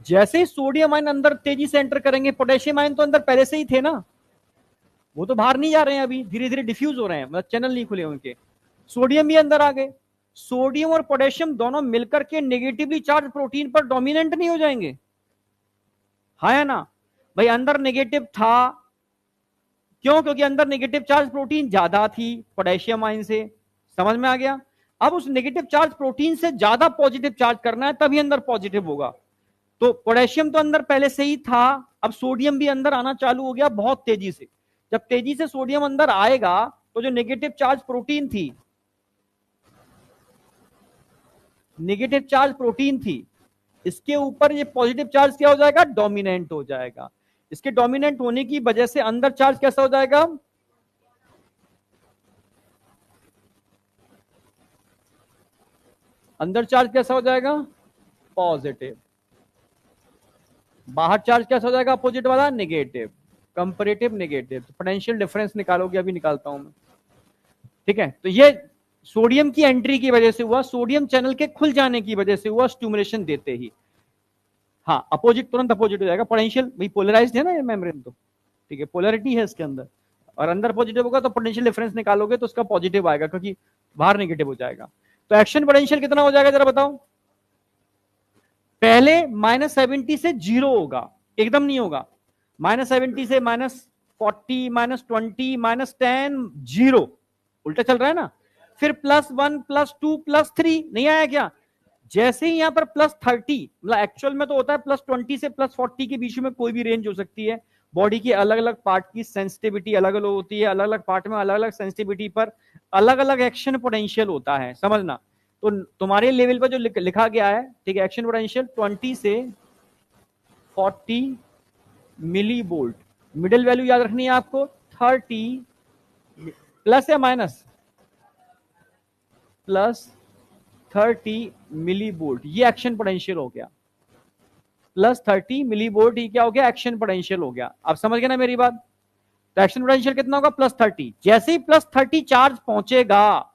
S1: जैसे ही सोडियम आयन अंदर तेजी से एंटर करेंगे, पोटेशियम आयन तो अंदर पहले से ही थे ना, वो तो बाहर नहीं जा रहे हैं, अभी धीरे धीरे डिफ्यूज हो रहे हैं, मतलब चैनल नहीं खुले उनके। सोडियम भी अंदर आ गए। सोडियम और पोटेशियम दोनों मिलकर के नेगेटिवली चार्ज प्रोटीन पर डोमिनेंट नहीं हो जाएंगे, हाँ या ना भाई। अंदर नेगेटिव था, क्यों, क्योंकि अंदर नेगेटिव चार्ज प्रोटीन ज्यादा थी पोटेशियम आयन से। समझ में आ गया। अब उस नेगेटिव चार्ज प्रोटीन से ज्यादा पॉजिटिव चार्ज करना है, तभी अंदर पॉजिटिव होगा। तो पोटेशियम तो अंदर पहले से ही था, अब सोडियम भी अंदर आना चालू हो गया बहुत तेजी से। जब तेजी से सोडियम अंदर आएगा, तो जो नेगेटिव चार्ज प्रोटीन थी, नेगेटिव चार्ज प्रोटीन थी, इसके ऊपर ये पॉजिटिव चार्ज क्या हो जाएगा, डोमिनेंट हो जाएगा। इसके डोमिनेंट होने की वजह से अंदर चार्ज कैसा हो जाएगा, अंदर चार्ज कैसा हो जाएगा, पॉजिटिव। बाहर चार्ज कैसा हो जाएगा, अपोजिट वाला, नेगेटिव, कंपैरेटिव नेगेटिव। तो पोटेंशियल डिफरेंस निकालोगे, अभी निकालता हूं मैं, ठीक है। तो ये सोडियम की एंट्री की वजह से हुआ, सोडियम चैनल के खुल जाने की वजह से हुआ, स्टिमुलेशन देते ही। हाँ, अपोजिट तुरंत अपोजिट हो जाएगा, पोटेंशियल भाई पोलराइज्ड है ना ये मेम्ब्रेन, तो ठीक है, पोलैरिटी है इसके अंदर, और अंदर पॉजिटिव होगा तो पोटेंशियल डिफरेंस निकालोगे तो उसका पॉजिटिव आएगा, क्योंकि बाहर नेगेटिव हो जाएगा। तो एक्शन पोटेंशियल कितना हो जाएगा जरा बताओ। पहले -70 से 0 होगा, एकदम नहीं होगा। -70 से -40, -20, -10, 0, उल्टा चल रहा है ना। फिर +1, +2, +3, नहीं आया क्या। जैसे ही यहां पर +30, मतलब एक्चुअल में तो होता है +20 से +40 के बीच में कोई भी रेंज हो सकती है। बॉडी की अलग अलग पार्ट की सेंसिटिविटी अलग अलग होती है, अलग अलग पार्ट में अलग अलग सेंसिटिविटी पर अलग अलग एक्शन पोटेंशियल होता है, समझना। तो तुम्हारे लेवल पर जो लिखा गया है, ठीक है, एक्शन पोटेंशियल 20 से 40 मिली वोल्ट, मिडिल वैल्यू याद रखनी है आपको 30, प्लस या माइनस, +30 मिली वोल्ट, ये एक्शन पोटेंशियल हो गया। +30 मिली वोल्ट, ये क्या हो गया, एक्शन पोटेंशियल हो गया। आप समझ गए ना मेरी बात। तो एक्शन पोटेंशियल कितना होगा, +30। जैसे ही +30 चार्ज पहुंचेगा,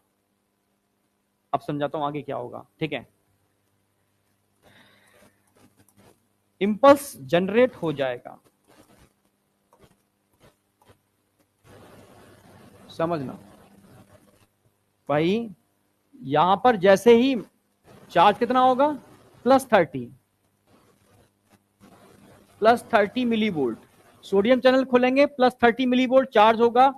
S1: अब समझाता हूं आगे क्या होगा, ठीक है। इंपल्स जनरेट हो जाएगा, समझना भाई। यहां पर जैसे ही चार्ज कितना होगा, +30 मिली वोल्ट, सोडियम चैनल खोलेंगे, +30 मिली वोल्ट चार्ज होगा,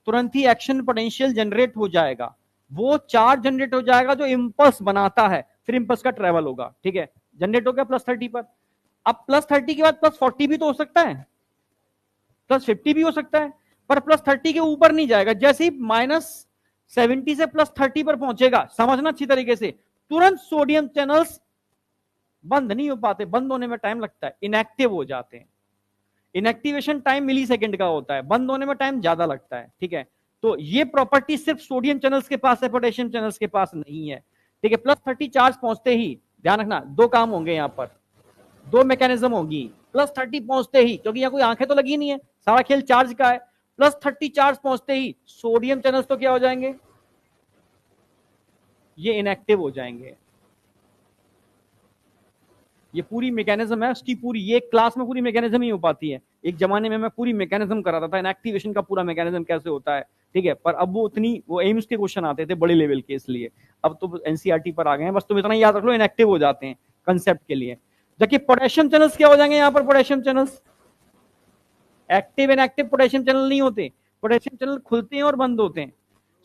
S1: तुरंत ही एक्शन पोटेंशियल जनरेट हो जाएगा। वो चार्ज जनरेट हो जाएगा जो इंपल्स बनाता है, फिर इंपल्स का ट्रेवल होगा, ठीक है। जनरेट हो गया +30 पर। अब +30 के बाद +40 भी तो हो सकता है, +50 भी हो सकता है, पर +30 के ऊपर नहीं जाएगा। जैसे ही -70 से +30 पर पहुंचेगा, समझना अच्छी तरीके से, तुरंत सोडियम चैनल्स बंद नहीं हो पाते, बंद होने में टाइम लगता है, इनएक्टिव हो जाते हैं। इनएक्टिवेशन टाइम मिली सेकेंड का होता है, बंद होने में टाइम ज्यादा लगता है, ठीक है। तो ये प्रॉपर्टी सिर्फ सोडियम चैनल्स के पास है, पोटेशियम चैनल्स के पास नहीं है, ठीक है। +30 चार्ज पहुंचते ही, ध्यान रखना, दो काम होंगे यहां पर, दो मैकेनिज्म होगी। +30 पहुंचते ही, क्योंकि यहां कोई आंखें तो लगी नहीं है, सारा खेल चार्ज का है। +30 चार्ज पहुंचते ही सोडियम चैनल्स तो क्या हो जाएंगे, ये इनएक्टिव हो जाएंगे। ये पूरी मैकेनिज्म है उसकी, पूरी ये क्लास में पूरी मैकेनिज्म ही हो पाती है। एक जमाने में मैं पूरी मैकेनिज्म कराता था, इनएक्टिवेशन का पूरा मैकेनिज्म कैसे होता है, ठीक है। पर अब वो उतनी, वो एम्स के क्वेश्चन आते थे बड़े लेवल के, इसलिए अब तो एनसीईआरटी पर आ गए हैं। बस तुम इतना याद रख लो, इनएक्टिव हो जाते हैं कंसेप्ट के लिए। देखिए पोटेशियम चैनल्स क्या हो जाएंगे यहाँ पर, potassium channels active inactive potassium channel नहीं होते, पोटेशियम चैनल खुलते हैं और बंद होते हैं।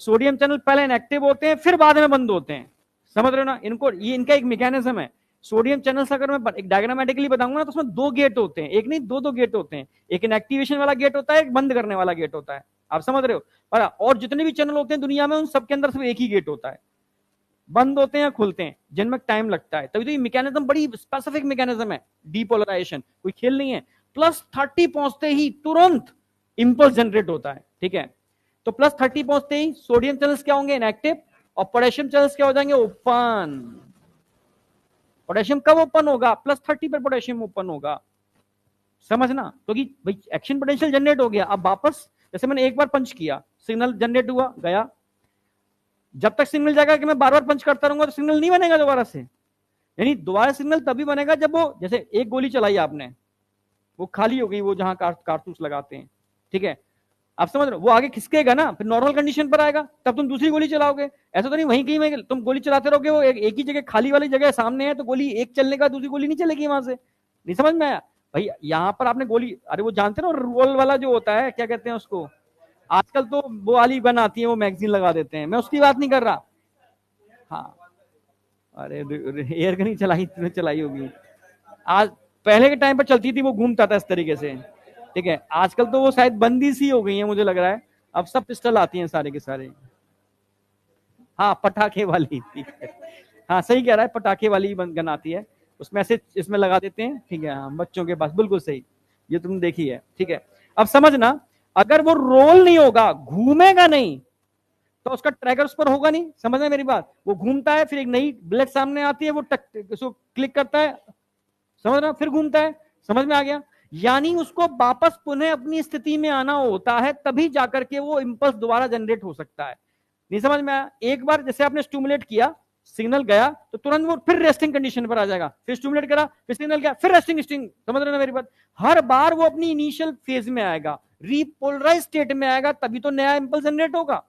S1: सोडियम चैनल पहले इनएक्टिव होते हैं, फिर बाद में बंद होते हैं, समझ रहे हो ना इनको, ये इनका एक मैकेनिज्म है। सोडियम चैनल्स अगर मैं एक डायग्रामेटिकली बताऊंगा ना, तो उसमें दो गेट होते हैं, एक नहीं दो गेट होते हैं। एक इनएक्टिवेशन वाला गेट होता है, एक बंद करने वाला गेट होता है, आप समझ रहे हो। और जितने भी चैनल होते हैं दुनिया में, उन सबके अंदर सिर्फ एक ही गेट होता है, बंद होते हैं या खुलते हैं, जिनमें टाइम लगता है। तभी तो ये मैकेनिज्म बड़ी स्पेसिफिक मैकेनिज्म है, डीपोलराइजेशन कोई खेल नहीं है। +30 पहुंचते ही तुरंत इंपल्स जनरेट होता है, ठीक है। तो +30 पहुंचते ही सोडियम चैनल्स क्या होंगे, इनएक्टिव, और पोटेशियम चैनल्स क्या हो जाएंगे, ओपन। पोटेशियम कब ओपन होगा, +30 पर पोटेशियम ओपन होगा, समझना। क्योंकि भाई एक्शन पोटेंशियल जनरेट हो गया। अब वापस, जैसे मैंने एक बार पंच किया, सिग्नल जनरेट हुआ, गया। जब तक सिग्नल जाएगा कि मैं बार बार पंच करता रहूंगा तो सिग्नल नहीं बनेगा दोबारा से। यानी दोबारा सिग्नल तभी बनेगा जब वो, जैसे एक गोली चलाई आपने, वो खाली हो गई, वो जहां कारतूस लगाते हैं, ठीक है, आप समझ रहे हो, वो आगे खिसकेगा ना, फिर नॉर्मल कंडीशन पर आएगा, तब तुम दूसरी गोली चलाओगे। ऐसा तो नहीं वहीं कहीं में तुम गोली चलाते रहोगे, वो एक ही जगह खाली वाली जगह सामने है तो गोली एक चलने का दूसरी गोली नहीं चलेगी वहां से। नहीं समझ में आया भाई? यहाँ पर आपने गोली, अरे वो जानते ना रोल वाला जो होता है, क्या कहते हैं उसको, आजकल तो वो वाली गन आती है, वो मैगजीन लगा देते हैं, मैं उसकी बात नहीं कर रहा। हाँ, अरे एयर गन ही चलाई होगी आज, पहले के टाइम पर चलती थी, वो घूमता था इस तरीके से, ठीक है। आजकल तो वो शायद बंदी सी हो गई है मुझे लग रहा है, अब सब पिस्टल आती हैं सारे के सारे। हाँ, पटाखे वाली, ठीक है, हाँ सही कह रहा है, पटाखे वाली गन आती है, उसमें ऐसे इसमें लगा देते हैं, ठीक है, हाँ बच्चों के पास, बिल्कुल सही, ये तुमने देखी है, ठीक है। अब समझना, अगर वो रोल नहीं होगा, घूमेगा नहीं, तो उसका ट्रैगर उस पर होगा नहीं, समझना मेरी बात। वो घूमता है, फिर एक नई ब्लेड सामने आती है, वो उसको क्लिक करता है, समझ रहा, फिर घूमता है, समझ में आ गया। यानी उसको वापस पुनः अपनी स्थिति में आना होता है, तभी जाकर के वो इंपल्स दोबारा जनरेट हो सकता है। नहीं समझ में आया? एक बार जैसे आपने स्टिमुलेट किया, सिग्नल गया, तो तुरंत वो फिर रेस्टिंग कंडीशन पर आ जाएगा, फिर स्टिमुलेट करा, फिर सिग्नल गया, फिर रेस्टिंग स्टिंग, समझ रहे ना मेरी बात? हर बार वो अपनी इनिशियल फेज में आएगा, रीपोलराइज स्टेट में आएगा, तभी तो नया इंपल्स जनरेट होगा।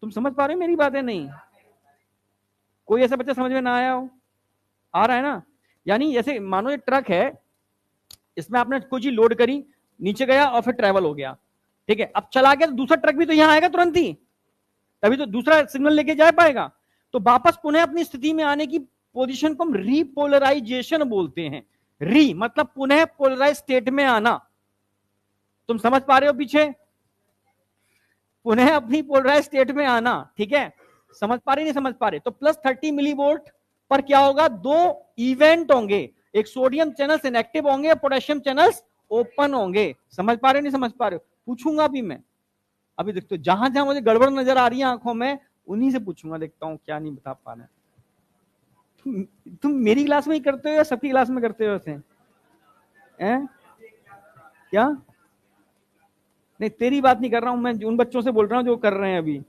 S1: तुम समझ पा रहे हो मेरी बातें? नहीं, कोई ऐसा बच्चा समझ में ना आया हो? आ रहा है ना? यानी जैसे मानो ये ट्रक है, इसमें आपने कोई चीज लोड करी, नीचे गया और फिर ट्रेवल हो गया, ठीक है, अब चला गया तो दूसरा ट्रक भी तो यहां आएगा तुरंत ही, तभी तो दूसरा सिग्नल लेके जा पाएगा। तो वापस पुनः अपनी स्थिति में आने की पोजीशन को हम रीपोलराइजेशन बोलते हैं। री मतलब पुनः पोलराइज स्टेट में आना। तुम समझ पा रहे हो पीछे? पुनः अपनी पोलराइज स्टेट में आना, ठीक है, समझ पा रहे नहीं समझ पा रहे? तो प्लस 30 मिलीवोल्ट पर क्या होगा, दो इवेंट होंगे, एक सोडियम चैनल्स इनएक्टिव होंगे, पोटेशियम चैनल्स ओपन होंगे। समझ पा रहे नहीं समझ पा रहे हो? पूछूंगा भी मैं, अभी देखते हो जहां जहां मुझे गड़बड़ नजर आ रही है आंखों में, उन्हीं से पूछूंगा, देखता हूं क्या नहीं बता पा रहे। तुम मेरी क्लास में ही करते हो या सबकी क्लास में करते हो ऐसे? क्या? नहीं, तेरी बात नहीं कर रहा हूं मैं, उन बच्चों से बोल रहा हूं जो कर रहे हैं अभी,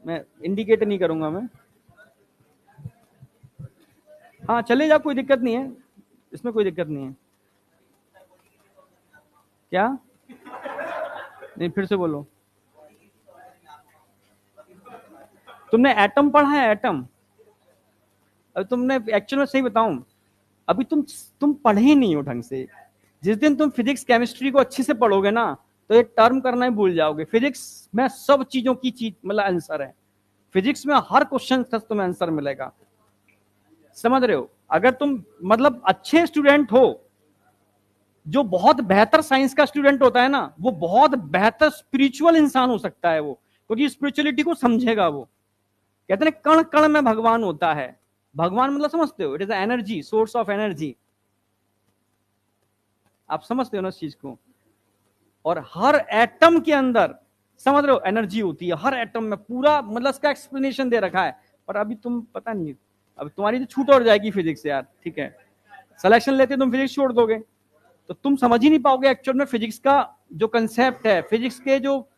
S1: मैं इंडिकेट नहीं करूंगा मैं। हाँ चले जा, कोई दिक्कत नहीं है, इसमें कोई दिक्कत नहीं है। क्या? नहीं, फिर से बोलो। तुमने एटम पढ़ा है? एटम अभी तुमने, एक्चुअल में सही बताऊं, अभी तुम पढ़े ही नहीं हो ढंग से। जिस दिन तुम फिजिक्स केमिस्ट्री को अच्छे से पढ़ोगे ना, तो ये टर्म करना ही भूल जाओगे। फिजिक्स में सब चीजों की चीज मतलब आंसर है, फिजिक्स में हर क्वेश्चन का तुम्हें आंसर मिलेगा, समझ रहे हो? अगर तुम मतलब अच्छे स्टूडेंट हो, जो बहुत बेहतर साइंस का स्टूडेंट होता है ना, वो बहुत बेहतर स्पिरिचुअल इंसान हो सकता है वो, क्योंकि स्पिरिचुअलिटी को समझेगा वो। कहते हैं कण कण में भगवान होता है। भगवान मतलब समझते हो? It is energy, source of energy. आप समझते हो ना इस चीज को? और हर एटम के अंदर, समझ रहे हो, एनर्जी होती है हर एटम में, पूरा मतलब इसका एक्सप्लेनेशन दे रखा है। पर अभी तुम पता नहीं, अब तुम्हारी तो छूट और जाएगी फिजिक्स यार, ठीक है, सिलेक्शन लेते तुम फिजिक्स छोड़ दोगे, तो तुम समझ ही नहीं पाओगे एक्चुअल में फिजिक्स का जो कंसेप्ट है, फिजिक्स के जो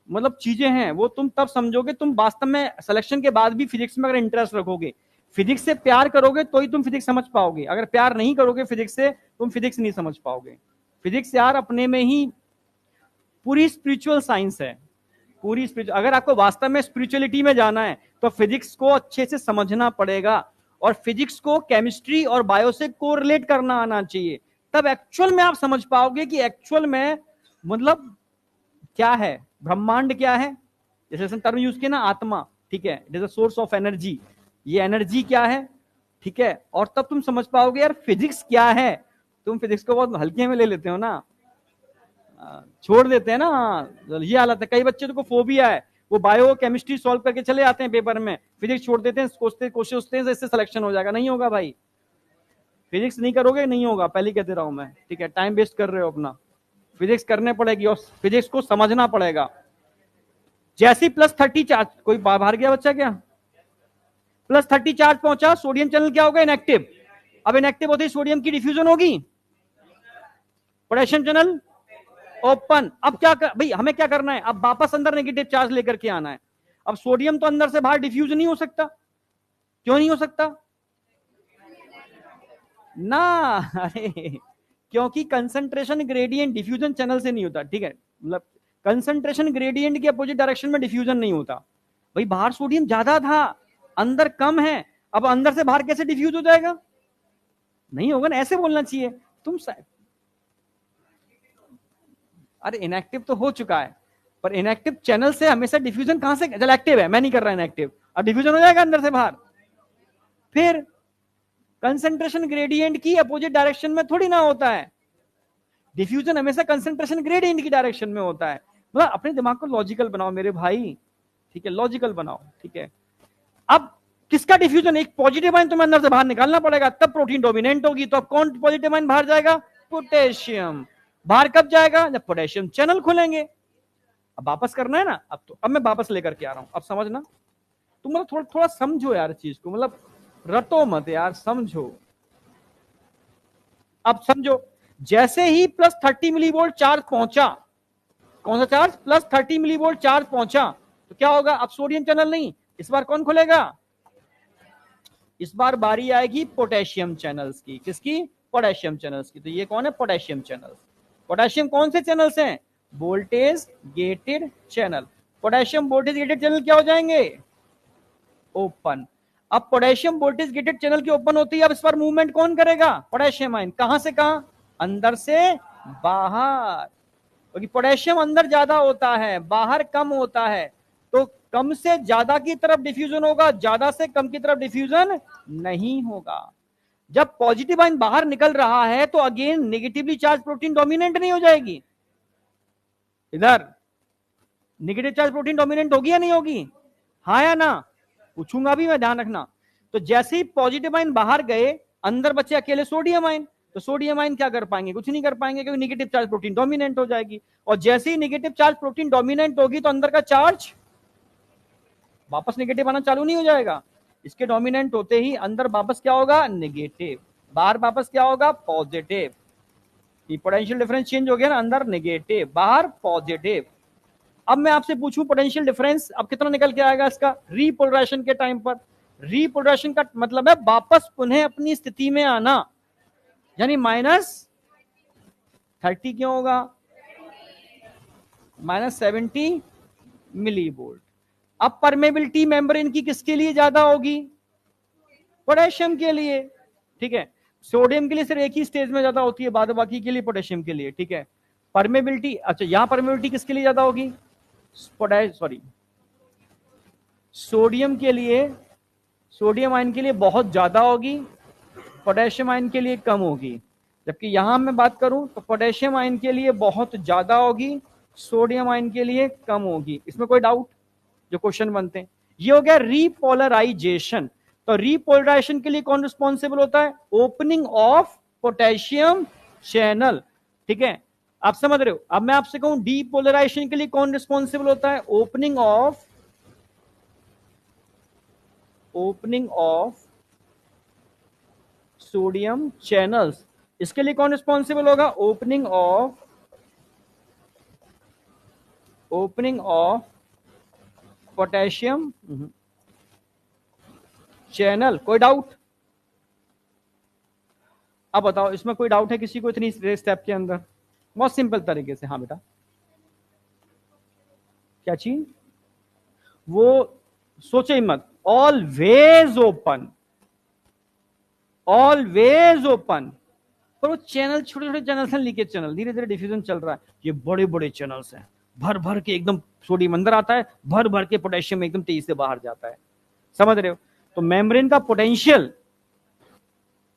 S1: मतलब चीजें हैं, वो तुम तब समझोगे, तुम वास्तव में सिलेक्शन के बाद भी फिजिक्स में अगर इंटरेस्ट रखोगे, फिजिक्स से प्यार करोगे तो ही तुम फिजिक्स समझ पाओगे। अगर प्यार नहीं करोगे फिजिक्स से, तुम फिजिक्स नहीं समझ पाओगे। फिजिक्स यार अपने में ही पूरी स्पिरिचुअल साइंस है, पूरी स्पिरिचुअल। अगर आपको वास्तव में स्पिरिचुअलिटी में जाना है तो फिजिक्स को अच्छे से समझना पड़ेगा, और फिजिक्स को केमिस्ट्री और बायो से कोरिलेट करना आना चाहिए, तब एक्चुअल में आप समझ पाओगे कि एक्चुअल में मतलब क्या है, ब्रह्मांड क्या है, जैसे टर्म यूज किया ना, आत्मा, ठीक है, it is a source of energy, ये एनर्जी क्या है, ठीक है, और तब तुम समझ पाओगे यार फिजिक्स क्या है। तुम फिजिक्स को बहुत हल्के में ले लेते हो ना, छोड़ देते हैं ना, ये हालत है। कई बच्चे को फोबिया है, वो बायो केमिस्ट्री सॉल्व करके चले आते हैं पेपर में, फिजिक्स छोड़ देते हैं, सोचते हैं इससे सिलेक्शन हो जाएगा। नहीं होगा भाई, फिजिक्स नहीं करोगे नहीं होगा, पहले कहते रहा हूं मैं, ठीक है, टाइम वेस्ट कर रहे हो अपना। फिजिक्स करने पड़ेगी और फिजिक्स को समझना पड़ेगा। जैसे +30 चार्ज, कोई बाहर गया बच्चा क्या? +30 चार्ज पहुंचा, सोडियम चैनल क्या होगा, इनएक्टिव। अब इनएक्टिव होते ही सोडियम की डिफ्यूजन होगी, पोटेशियम चैनल ओपन। अब क्या भाई हमें क्या करना है, अब वापस अंदर नेगेटिव चार्ज लेकर के आना है। अब सोडियम तो अंदर से बाहर डिफ्यूज नहीं हो सकता, क्यों नहीं हो सकता ना? अरे क्योंकि कंसंट्रेशन ग्रेडियंट डिफ्यूजन चैनल से नहीं होता, ठीक है, मतलब कंसंट्रेशन ग्रेडियंट के अपोजिट डायरेक्शन में डिफ्यूजन नहीं होता। भाई बाहर सोडियम ज्यादा था, अंदर कम है, अब अंदर से बाहर कैसे डिफ्यूज हो जाएगा? नहीं होगा ना, ऐसे बोलना चाहिए तुम। अरे इनएक्टिव तो हो चुका है, पर इनएक्टिव चैनल से हमेशा डिफ्यूजन कहां से, चल एक्टिव है मैं नहीं कर रहा इनएक्टिव, अब डिफ्यूजन हो जाएगा अंदर से बाहर। फिर कंसंट्रेशन ग्रेडियंट की अपोजिट डायरेक्शन में थोड़ी ना होता है, डिफ्यूजन हमेशा कंसंट्रेशन ग्रेडियंट की डायरेक्शन में होता है। मतलब अपने दिमाग को लॉजिकल बनाओ मेरे भाई, ठीक है, लॉजिकल बनाओ, ठीक है। अब किसका डिफ्यूजन, एक पॉजिटिव आयन तुम्हें अंदर से बाहर निकालना पड़ेगा, तब प्रोटीन डोमिनेंट होगी। तो अब कौन पॉजिटिव आयन बाहर जाएगा? पोटेशियम। बाहर कब जाएगा? जब पोटेशियम चैनल खुलेंगे। अब वापस करना है ना, अब तो अब मैं वापस लेकर के आ रहा हूं, अब समझना तुम, मतलब थोड़ा थोड़ा समझो यार चीज को, मतलब रटो मत यार, समझो। अब समझो, जैसे ही +30 मिलीवोल्ट चार्ज पहुंचा, कौन सा चार्ज? +30 मिलीवोल्ट चार्ज पहुंचा, तो क्या होगा? अब सोडियम चैनल नहीं, इस बार कौन खुलेगा? इस बार बारी आएगी पोटेशियम चैनल्स की। किसकी? पोटेशियम चैनल्स की। तो ये कौन है? Potassium channels. पोटेशियम कौन से चैनल्स हैं? Voltage gated channel. Potassium voltage gated channel क्या हो जाएंगे? ओपन। अब पोटेशियम वोल्टेज गेटेड चैनल की ओपन होती है, अब इस पर मूवमेंट कौन करेगा? Potassium ion. कहां से कहां? अंदर से बाहर, क्योंकि पोटेशियम अंदर ज्यादा होता है, बाहर कम होता है, तो कम से ज्यादा की तरफ डिफ्यूजन होगा, ज्यादा से कम की तरफ डिफ्यूजन नहीं होगा। जब पॉजिटिव आयन बाहर निकल रहा है तो again negatively charge protein dominant नहीं हो जाएगी, इधर नेगेटिव चार्ज प्रोटीन डोमिनेंट होगी या नहीं होगी? हाँ या ना? पूछूंगा भी मैं, ध्यान रखना। तो जैसे ही पॉजिटिव आयन बाहर गए, अंदर बचे अकेले सोडियम आयन, तो सोडियम आयन क्या कर पाएंगे? कुछ नहीं कर पाएंगे, क्योंकि नेगेटिव चार्ज प्रोटीन डोमिनेंट हो जाएगी। और जैसे ही नेगेटिव चार्ज प्रोटीन डोमिनेंट होगी तो अंदर का चार्ज वापस नेगेटिव आना चालू नहीं हो जाएगा? इसके डोमिनेंट होते ही अंदर वापस क्या होगा? नेगेटिव। बाहर वापस क्या होगा? पॉजिटिव। पोटेंशियल डिफरेंस चेंज हो गया ना, अंदर नेगेटिव बाहर पॉजिटिव। अब मैं आपसे पूछूं पोटेंशियल डिफरेंस अब कितना निकल के आएगा इसका रीपोलराइजेशन के टाइम पर? रीपोलराइजेशन का मतलब है वापस पुनः अपनी स्थिति में आना, यानी -30 क्यों होगा? -70 मिलीवोल्ट। अब परमेबिलिटी मेम्ब्रेन की किसके लिए ज्यादा होगी? पोटेशियम के लिए, ठीक है। सोडियम के लिए सिर्फ एक ही स्टेज में ज्यादा होती है, बाद बाकी के लिए पोटेशियम के लिए, ठीक है। परमेबिलिटी, अच्छा यहां परमेबिलिटी किसके लिए ज्यादा होगी? सॉरी, सोडियम के लिए, सोडियम आयन के लिए बहुत ज्यादा होगी, पोटेशियम आयन के लिए कम होगी। जबकि यहां मैं बात करूं तो पोटेशियम आयन के लिए बहुत ज्यादा होगी, सोडियम आयन के लिए कम होगी। इसमें कोई डाउट? जो क्वेश्चन बनते हैं, ये हो गया रीपोलराइजेशन। तो रीपोलराइजेशन के लिए कौन रिस्पॉन्सिबल होता है? ओपनिंग ऑफ पोटेशियम चैनल, ठीक है। आप समझ रहे हो? अब मैं आपसे कहूं डीपोलराइजेशन के लिए कौन रिस्पॉन्सिबल होता है? Opening of sodium channels. इसके लिए कौन रिस्पॉन्सिबल होगा? Opening of potassium channel. कोई डाउट? अब बताओ, इसमें कोई डाउट है किसी को इतनी स्टेप के अंदर? बहुत सिंपल तरीके से। हाँ बेटा, क्या चीज? वो सोचे ही मत, ऑलवेज ओपन, ऑलवेज ओपन। पर वो चैनल छोटे छोटे चैनल्स हैं, लीकेज चैनल, धीरे धीरे डिफ्यूजन चल रहा है। ये बड़े बड़े चैनल्स हैं, भर भर के एकदम सोडियम अंदर आता है, भर भर के पोटेशियम एकदम तेजी से बाहर जाता है। समझ रहे हो? तो मेम्ब्रेन का पोटेंशियल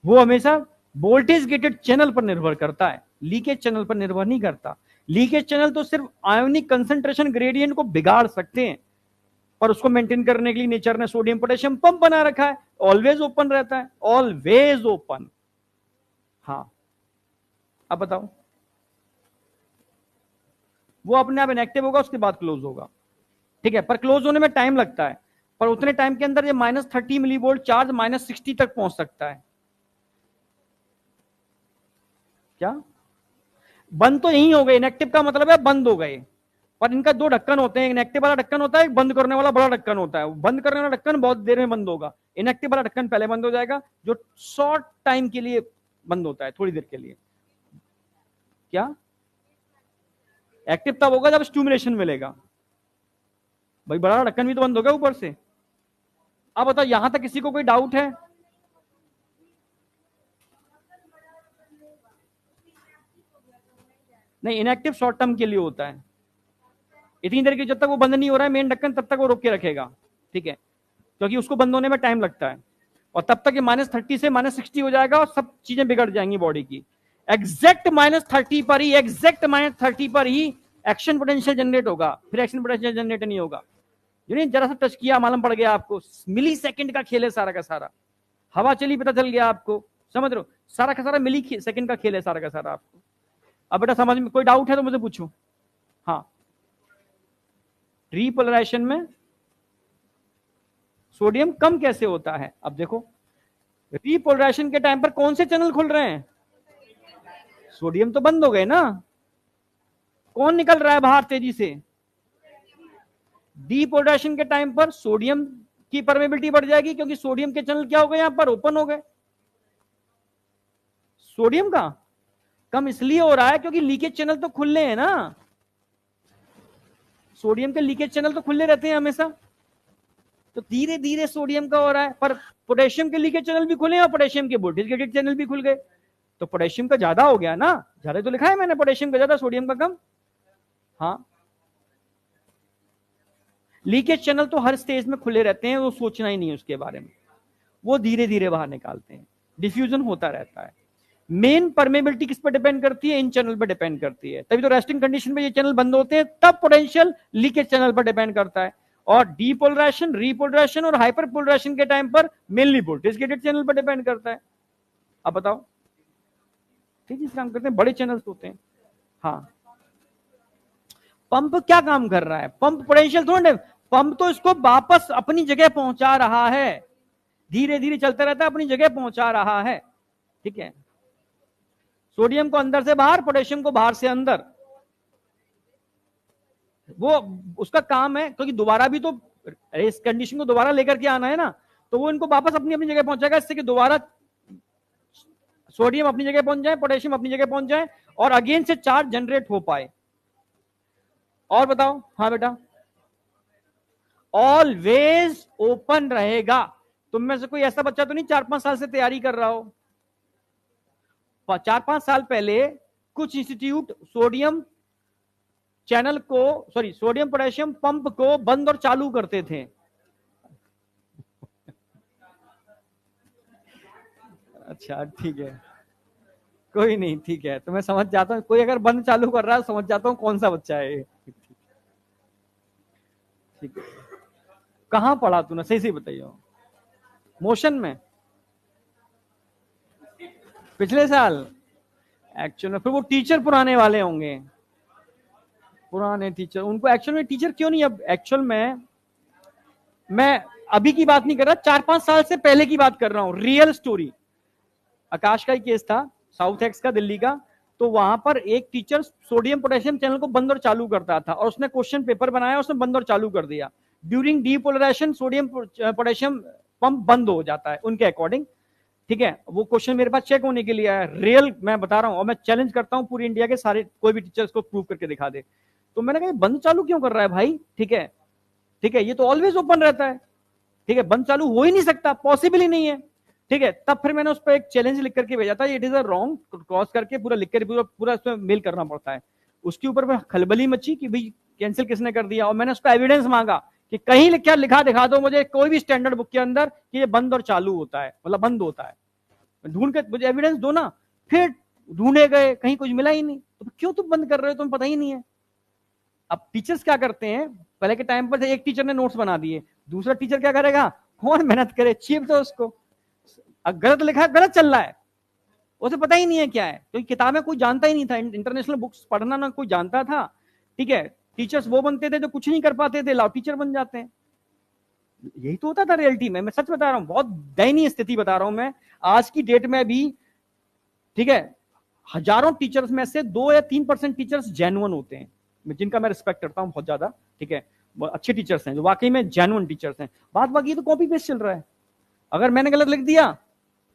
S1: वो हमेशा वोल्टेज गेटेड चैनल पर निर्भर करता है, लीकेज चैनल पर निर्भर नहीं करता। लीकेज चैनल तो सिर्फ आयोनिक कंसंट्रेशन ग्रेडियंट को बिगाड़ सकते हैं, पर उसको मेंटेन करने के लिए नेचर ने सोडियम पोटेशियम पंप बना रखा है, ऑलवेज ओपन रहता है, ऑलवेज ओपन। हाँ, अब बताओ। वो अपने आप इनएक्टिव होगा, उसके बाद क्लोज होगा, ठीक है, पर क्लोज होने में टाइम लगता है। पर उतने टाइम के अंदर ये -30 मिलीवोल्ट चार्ज -60 तक पहुंच सकता है। क्या? बंद तो यही हो गए, इनएक्टिव का मतलब है बंद हो गए, पर इनका दो ढक्कन होते हैं, इनएक्टिव वाला ढक्कन होता है, एक बंद करने वाला बड़ा ढक्कन होता है। बंद करने वाला ढक्कन बहुत देर में बंद होगा, इनएक्टिव वाला ढक्कन पहले बंद हो जाएगा, जो शॉर्ट टाइम के लिए बंद होता है, थोड़ी देर के लिए। क्या एक्टिव तब होगा जब स्टिमुलेशन मिलेगा। भाई बड़ा ढक्कन भी तो बंद होगा ऊपर से। अब बताओ यहां तक किसी को कोई डाउट है? नहीं, इनएक्टिव शॉर्ट टर्म के लिए होता है, इतनी देर की जब तक वो बंद नहीं हो रहा है मेन ढक्कन तब तक वो रोक के रखेगा, ठीक है, क्योंकि उसको बंद होने में टाइम लगता है, और तब तक ये -30 से -60 हो जाएगा और सब चीजें बिगड़ जाएंगी बॉडी की। एग्जैक्ट -30 पर ही, एग्जैक्ट -30 पर ही एक्शन पोटेंशियल जनरेट होगा, फिर एक्शन पोटेंशियल जनरेट नहीं होगा। यानी जरा सा टच किया मालूम पड़ गया आपको, मिली सेकंड का खेल है सारा का सारा, हवा चली पता चल गया आपको, समझ रहे हो, सारा का सारा मिली सेकंड का खेल है सारा का सारा आपको। अब बेटा समझ में कोई डाउट है तो मुझे पूछो। हाँ, रीपोलराइजेशन में सोडियम कम कैसे होता है? अब देखो, रीपोलराइजेशन के टाइम पर कौन से चैनल खुल रहे हैं? सोडियम तो बंद हो गए ना, कौन निकल रहा है बाहर तेजी से? डीपोलराइजेशन के टाइम पर सोडियम की परमेबिलिटी बढ़ जाएगी, क्योंकि सोडियम के चैनल क्या हो गए, यहां पर ओपन हो गए। सोडियम का कम इसलिए हो रहा है क्योंकि लीकेज चैनल तो खुले हैं ना, सोडियम के लीकेज चैनल तो खुले रहते हैं हमेशा, तो धीरे धीरे सोडियम का हो रहा है। पर पोटेशियम के लीकेज चैनल भी खुले हैं और पोटेशियम के वोल्टेज गेटेड चैनल भी खुल गए, तो पोटेशियम का ज्यादा हो गया ना, ज्यादा तो लिखा है मैंने, पोटेशियम का ज्यादा सोडियम का कम। हाँ, लीकेज चैनल तो हर स्टेज में खुले रहते हैं, वो सोचना ही नहीं उसके बारे में, वो धीरे धीरे बाहर निकालते हैं, डिफ्यूजन होता रहता है। मेन परमेबिलिटी किस पर डिपेंड करती है? इन चैनल पर डिपेंड करती है, तभी तो रेस्टिंग कंडीशन में ये चैनल बंद होते हैं, तब पोटेंशियल लीकेज चैनल पर डिपेंड करता है। और डीपोलराइजेशन, रीपोलराइजेशन और हाइपरपोलराइजेशन के टाइम पर मेनली वोल्टेज गेटेड चैनल पर डिपेंड करता है। अब बताओ, ठीक है, काम करते हैं, बड़े चैनल्स होते हैं। हाँ, पंप क्या काम कर रहा है? पंप पोटेंशियल थोड़ा, पंप तो इसको वापस अपनी जगह पहुंचा रहा है, धीरे धीरे चलता रहता है, अपनी जगह पहुंचा रहा है, ठीक है। सोडियम को अंदर से बाहर, पोटेशियम को बाहर से अंदर, वो उसका काम है, क्योंकि दोबारा भी तो इस कंडीशन को दोबारा लेकर के आना है ना, तो वो इनको वापस अपनी अपनी जगह पहुंचाएगा, इससे कि दोबारा सोडियम अपनी जगह पहुंच जाए, पोटेशियम अपनी जगह पहुंच जाए, और अगेन से चार्ज जनरेट हो पाए। और बताओ। हाँ बेटा, ऑलवेज ओपन रहेगा। तुम में से कोई ऐसा बच्चा तो नहीं 4-5 साल से तैयारी कर रहा हो? 4-5 साल पहले कुछ इंस्टीट्यूट सोडियम चैनल को, सॉरी, सोडियम पोटेशियम पंप को बंद और चालू करते थे। अच्छा ठीक है, कोई नहीं, ठीक है, तो मैं समझ जाता हूँ, कोई अगर बंद चालू कर रहा है समझ जाता हूँ कौन सा बच्चा है। ठीक है, कहाँ पढ़ा तूने, सही सही बताइए। मोशन में पिछले साल? एक्चुअल में फिर वो टीचर पुराने वाले होंगे, पुराने टीचर, उनको एक्चुअल में टीचर क्यों नहीं, अब एक्चुअल में मैं अभी की बात नहीं कर रहा, 4-5 साल से पहले की बात कर रहा हूँ, रियल स्टोरी। आकाश का ही केस था, साउथ एक्स का, दिल्ली का। तो वहां पर एक टीचर सोडियम पोटेशियम चैनल को बंद और चालू करता था, और उसने क्वेश्चन पेपर बनाया, उसने बंद और चालू कर दिया। During depolarisation sodium potassium pump बंद हो जाता है उनके अकॉर्डिंग, ठीक है। वो क्वेश्चन मेरे पास चेक होने के लिए आया, रियल मैं बता रहा हूँ, और मैं चैलेंज करता हूँ पूरी इंडिया के सारे, कोई भी टीचर को प्रूव करके दिखा दे। तो मैंने कहा बंद चालू क्यों कर रहा है भाई, ठीक है, ठीक है, ये तो ऑलवेज ओपन रहता है, ठीक है, बंद चालू हो ही नहीं सकता, पॉसिबल ही नहीं है, ठीक है। तब फिर मैंने उस पर एक चैलेंज लिख करके भेजा था, it is a wrong, cross करके पूरा लिख कर पूरा पूरा उसमें मेल करना पड़ता है। उसके ऊपर खलबली मची कि भाई कैंसिल किसने कर दिया, और मैंने उसका एविडेंस मांगा कि कहीं क्या लिखा दिखा दो मुझे कोई भी स्टैंडर्ड बुक के अंदर कि ये बंद और चालू होता है, मतलब बंद होता है, ढूंढ के मुझे एविडेंस दो ना। फिर ढूंढे गए, कहीं कुछ मिला ही नहीं, तो क्यों तुम बंद कर रहे हो, तुम्हें पता ही नहीं है। अब टीचर्स क्या करते हैं, पहले के टाइम पर एक टीचर ने नोट्स बना दिए, दूसरा टीचर क्या करेगा, कौन मेहनत करे, चीप दो उसको, गलत लिखा है, गलत चल रहा है, उसे पता ही नहीं है क्या है, क्योंकि किताबें कोई जानता ही नहीं था, इंटरनेशनल बुक्स पढ़ना ना कोई जानता था, ठीक है। टीचर्स वो बनते थे जो कुछ नहीं कर पाते थे, लाओ टीचर बन जाते हैं। यही तो होता था रियलिटी में, मैं सच बता रहा हूँ, बहुत दयनीय स्थिति बता रहा हूं मैं आज की डेट में भी, ठीक है। हजारों टीचर्स में से 2 या 3% टीचर्स जेन्युइन होते हैं, जिनका मैं रिस्पेक्ट करता हूं बहुत ज्यादा, ठीक है, अच्छे टीचर्स हैं जो वाकई में जेन्युइन टीचर्स हैं। बात बाकी तो कॉपी पेस्ट चल रहा है। अगर मैंने गलत लिख दिया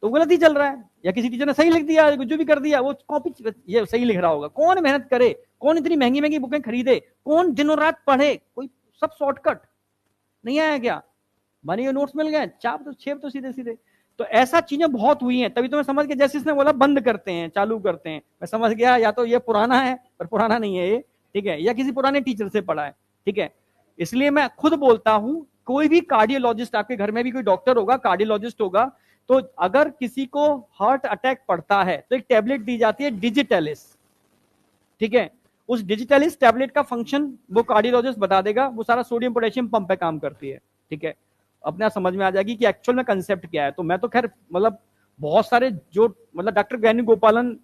S1: तो गलत ही चल रहा है, या किसी टीचर ने सही लिख दिया, जो भी कर दिया वो कॉपी, ये सही लिख रहा होगा। कौन मेहनत करे, कौन इतनी महंगी महंगी बुकें खरीदे, कौन दिनों रात पढ़े, कोई सब शॉर्टकट नहीं आया क्या, बने नोट्स मिल गए, चाप तो छेप तो सीधे सीधे। तो ऐसा चीजें बहुत हुई हैं, तभी तो मैं समझ गया, जैसे इसने बोला बंद करते हैं चालू करते हैं, मैं समझ गया या तो ये पुराना है, पर पुराना नहीं है ये, ठीक है, या किसी पुराने टीचर से पढ़ा है, ठीक है। इसलिए मैं खुद बोलता हूं, कोई भी कार्डियोलॉजिस्ट, आपके घर में भी कोई डॉक्टर होगा, कार्डियोलॉजिस्ट होगा, तो अगर किसी को हार्ट अटैक पड़ता है तो एक टैबलेट दी जाती है डिजिटलिस, ठीक है। उस डिजिटलिस टैबलेट का फंक्शन वो कार्डियोलॉजिस्ट बता देगा, वो सारा सोडियम पोटेशियम पंप पे काम करती है, ठीक है। अपने आप समझ में आ जाएगी कि एक्चुअल में कंसेप्ट क्या है। तो मैं तो खैर मतलब बहुत सारे जो मतलब doctor Venugopalan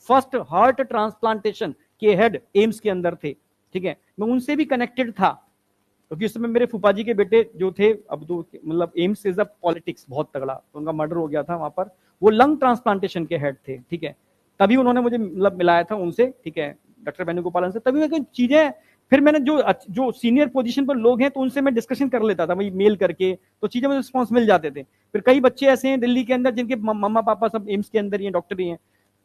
S1: first heart transplantation के हेड एम्स के अंदर थे, ठीक है, मैं उनसे भी कनेक्टेड था, क्योंकि उस समय मेरे फूफा जी के बेटे जो थे, अब तो मतलब एम्स इज अ पॉलिटिक्स बहुत तगड़ा, तो उनका मर्डर हो गया था वहां पर, वो लंग ट्रांसप्लांटेशन के हेड थे, ठीक है। तभी उन्होंने मुझे मतलब मिलाया था उनसे, ठीक है, डॉक्टर वेणुगोपालन से। तभी मैं चीजें, फिर मैंने जो सीनियर पोजीशन पर लोग हैं तो उनसे मैं डिस्कशन कर लेता था भाई, मेल करके, तो चीजें मुझे रिस्पॉन्स मिल जाते थे। फिर कई बच्चे ऐसे हैं दिल्ली के अंदर जिनके मम्मा पापा सब एम्स के अंदर ही हैं, डॉक्टर ही हैं,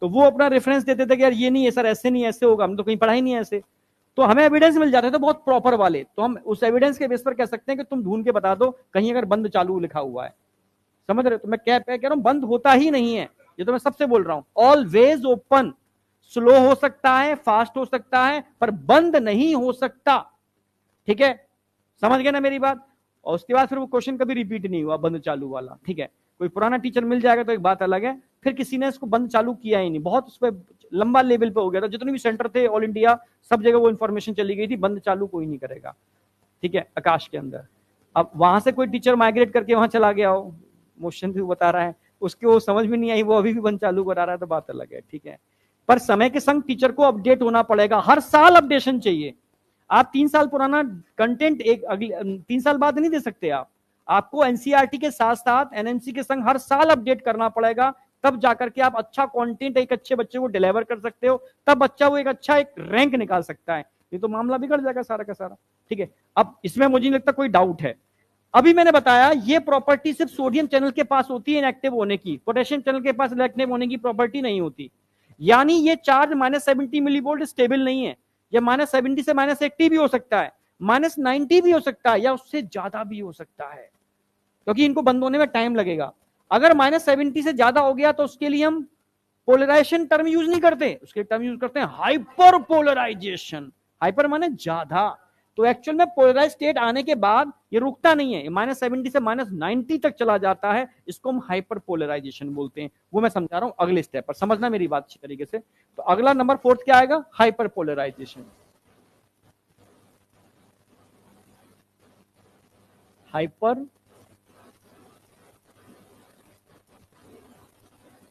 S1: तो वो अपना रेफरेंस देते थे कि यार ये नहीं है सर, ऐसे नहीं, ऐसे होगा, हम तो कहीं पढ़ा ही नहीं है ऐसे। तो हमें एविडेंस मिल जाते थे बहुत प्रॉपर वाले, तो हम उस एविडेंस के बेस पर कह सकते हैं कि तुम ढूंढ के बता दो कहीं अगर बंद चालू लिखा हुआ है, समझ रहे हो। तो मैं कह रहा हूं बंद होता ही नहीं है, ये तो मैं सबसे बोल रहा हूं, ऑलवेज ओपन, स्लो हो सकता है, फास्ट हो सकता है, पर बंद नहीं हो सकता, ठीक है, समझ गए ना मेरी बात। और उसके बाद फिर वो क्वेश्चन कभी रिपीट नहीं हुआ बंद चालू वाला, ठीक है। कोई पुराना टीचर मिल जाएगा तो एक बात अलग है, फिर किसी ने इसको बंद चालू किया ही नहीं, बहुत उस पर लंबा लेवल पे हो गया था, जितने भी सेंटर थे ऑल इंडिया सब जगह वो इन्फॉर्मेशन चली गई थी, बंद चालू कोई नहीं करेगा, ठीक है, आकाश के अंदर। अब वहां से कोई टीचर माइग्रेट करके वहां चला गया हो, मोशन भी बता रहा है, उसके वो समझ में नहीं आई, वो अभी भी बंद चालू करा रहा है, तो बात अलग है, ठीक है। पर समय के संग टीचर को अपडेट होना पड़ेगा, हर साल अपडेशन चाहिए। आप 3 साल पुराना कंटेंट एक अगले 3 साल बाद नहीं दे सकते आप, आपको एनसीईआरटी के साथ साथ एनएमसी के संग हर साल अपडेट करना पड़ेगा, तब जाकर के आप अच्छा कंटेंट एक अच्छे बच्चे को डिलीवर कर सकते हो, तब बच्चा वो एक अच्छा एक रैंक निकाल सकता है, नहीं तो मामला बिगड़ जाएगा सारा का सारा, ठीक है। अब इसमें मुझे नहीं लगता कोई डाउट है। अभी मैंने बताया ये प्रॉपर्टी सिर्फ सोडियम चैनल के पास होती है इनएक्टिव होने की, पोटेशियम चैनल के पास इनएक्टिव होने की प्रॉपर्टी नहीं होती। यानी ये चार्ज -70 मिलीवोल्ट स्टेबल नहीं है, ये -70 से -80 भी हो सकता है, -90 भी हो सकता है, या उससे ज्यादा भी हो सकता है, क्योंकि इनको बंद होने में टाइम लगेगा। अगर -70 से ज्यादा हो गया तो उसके लिए हम पोलराइजेशन टर्म यूज नहीं करते, उसके टर्म यूज करते हैं हाइपर पोलराइजेशन। हाइपर माने ज्यादा, तो एक्चुअल में पोलराइज स्टेट आने के बाद ये रुकता नहीं है, -70 से -90 तक चला जाता है, इसको हम हाइपर पोलराइजेशन बोलते हैं। वो मैं समझा रहा हूं अगले स्टेप पर, समझना मेरी बात अच्छी तरीके से। तो अगला नंबर 4 क्या आएगा, हाइपर पोलराइजेशन। हाइपर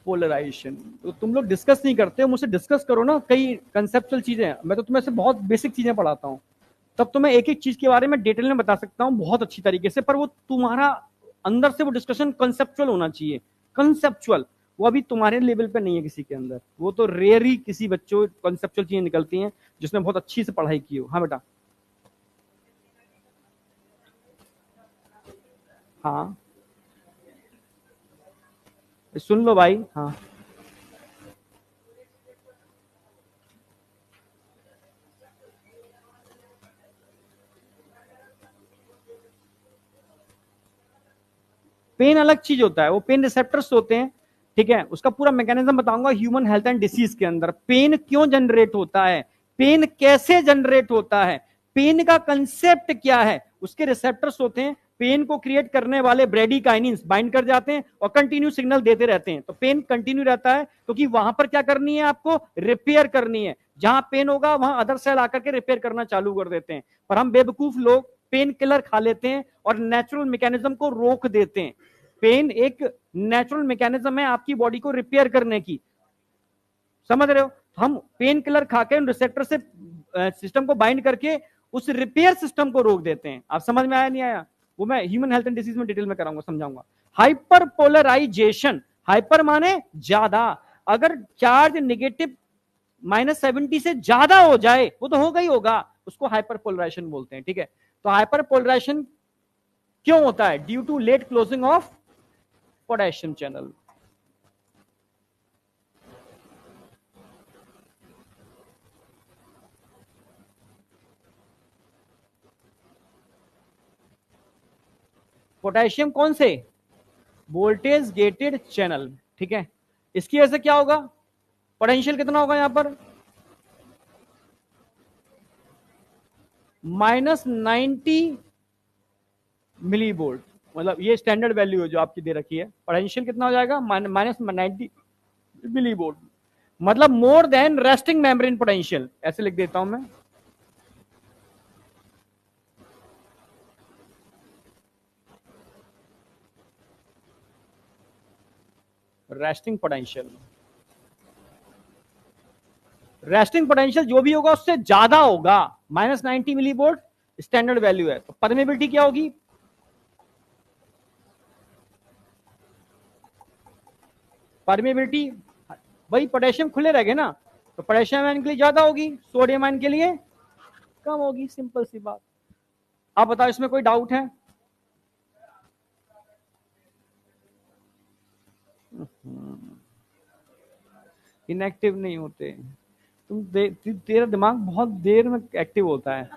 S1: पोलराइजेशन तो तुम लोग डिस्कस नहीं करते हो, मुझसे डिस्कस करो ना, कई कंसेप्चुअल चीजें, मैं तो तुम्हें से बहुत बेसिक चीजें पढ़ाता हूँ, तब तो मैं एक एक चीज के बारे में डिटेल में बता सकता हूँ बहुत अच्छी तरीके से, पर वो तुम्हारा अंदर से वो डिस्कशन कंसेप्चुअल होना चाहिए, कंसेप्चुअल। वो अभी तुम्हारे लेवल पे नहीं है किसी के अंदर, वो तो रेयर ही किसी बच्चों कंसेप्चुअल चीजें निकलती हैं जिसने बहुत अच्छी से पढ़ाई की हो। हाँ बेटा, हाँ सुन लो भाई, हाँ पेन अलग चीज होता है, वो पेन रिसेप्टर्स होते हैं, ठीक है, उसका पूरा मैकेनिज्म बताऊंगा ह्यूमन हेल्थ एंड डिसीज के अंदर। पेन क्यों जनरेट होता है, पेन कैसे जनरेट होता है, पेन का कंसेप्ट क्या है, उसके रिसेप्टर्स होते हैं, पेन को क्रिएट करने वाले ब्रेडिकाइनिन्स बाइंड कर जाते हैं और कंटिन्यू सिग्नल देते रहते हैं, तो पेन कंटिन्यू रहता है, क्योंकि वहां पर क्या करनी है, आपको रिपेयर करनी है, जहां पेन होगा वहां अदर सेल आकर के रिपेयर करना चालू कर देते हैं। पर हम बेवकूफ लोग पेन किलर खा लेते हैं और नेचुरल मैकेनिज्म को रोक देते हैं। पेन एक नेचुरल मैकेनिज्म है आपकी बॉडी को रिपेयर करने की, समझ रहे हो। हम पेन किलर खाके उन रिसेप्टर से सिस्टम को बाइंड करके उस रिपेयर सिस्टम को रोक देते हैं। आप समझ में आया नहीं आया, वो मैं ह्यूमन हेल्थ एंड डिसीज में डिटेल में कराऊंगा, समझाऊंगा। हाइपर पोलराइजेशन, हाइपर माने ज्यादा, अगर चार्ज नेगेटिव -70 से ज्यादा हो जाए, वो तो होगा ही होगा, उसको हाइपरपोलराइजेशन बोलते हैं, ठीक है। तो हाइपरपोलराइजेशन क्यों होता है? Due to late closing of potassium channel. Potassium कौन से? वोल्टेज गेटेड चैनल, ठीक है। इसकी वजह से क्या होगा? पोटेंशियल कितना होगा यहां पर? -90 मिली वोल्ट, मतलब ये स्टैंडर्ड वैल्यू है जो आपकी दे रखी है। पोटेंशियल कितना हो जाएगा? -90 मिली वोल्ट, मतलब more than resting membrane potential, ऐसे लिख देता हूं मैं। रेस्टिंग पोटेंशियल, रेस्टिंग पोटेंशियल जो भी होगा उससे ज्यादा होगा। -90 मिली वोल्ट स्टैंडर्ड वैल्यू है। तो परमेबिलिटी क्या होगी? परमेबिलिटी वही पोटेशियम खुले रह गए ना, तो पोटेशियम आयन के लिए ज्यादा होगी, सोडियम आयन के लिए कम होगी, सिंपल सी बात। आप बताओ इसमें कोई डाउट है? इनएक्टिव नहीं होते। तेरा दिमाग बहुत देर में एक्टिव होता है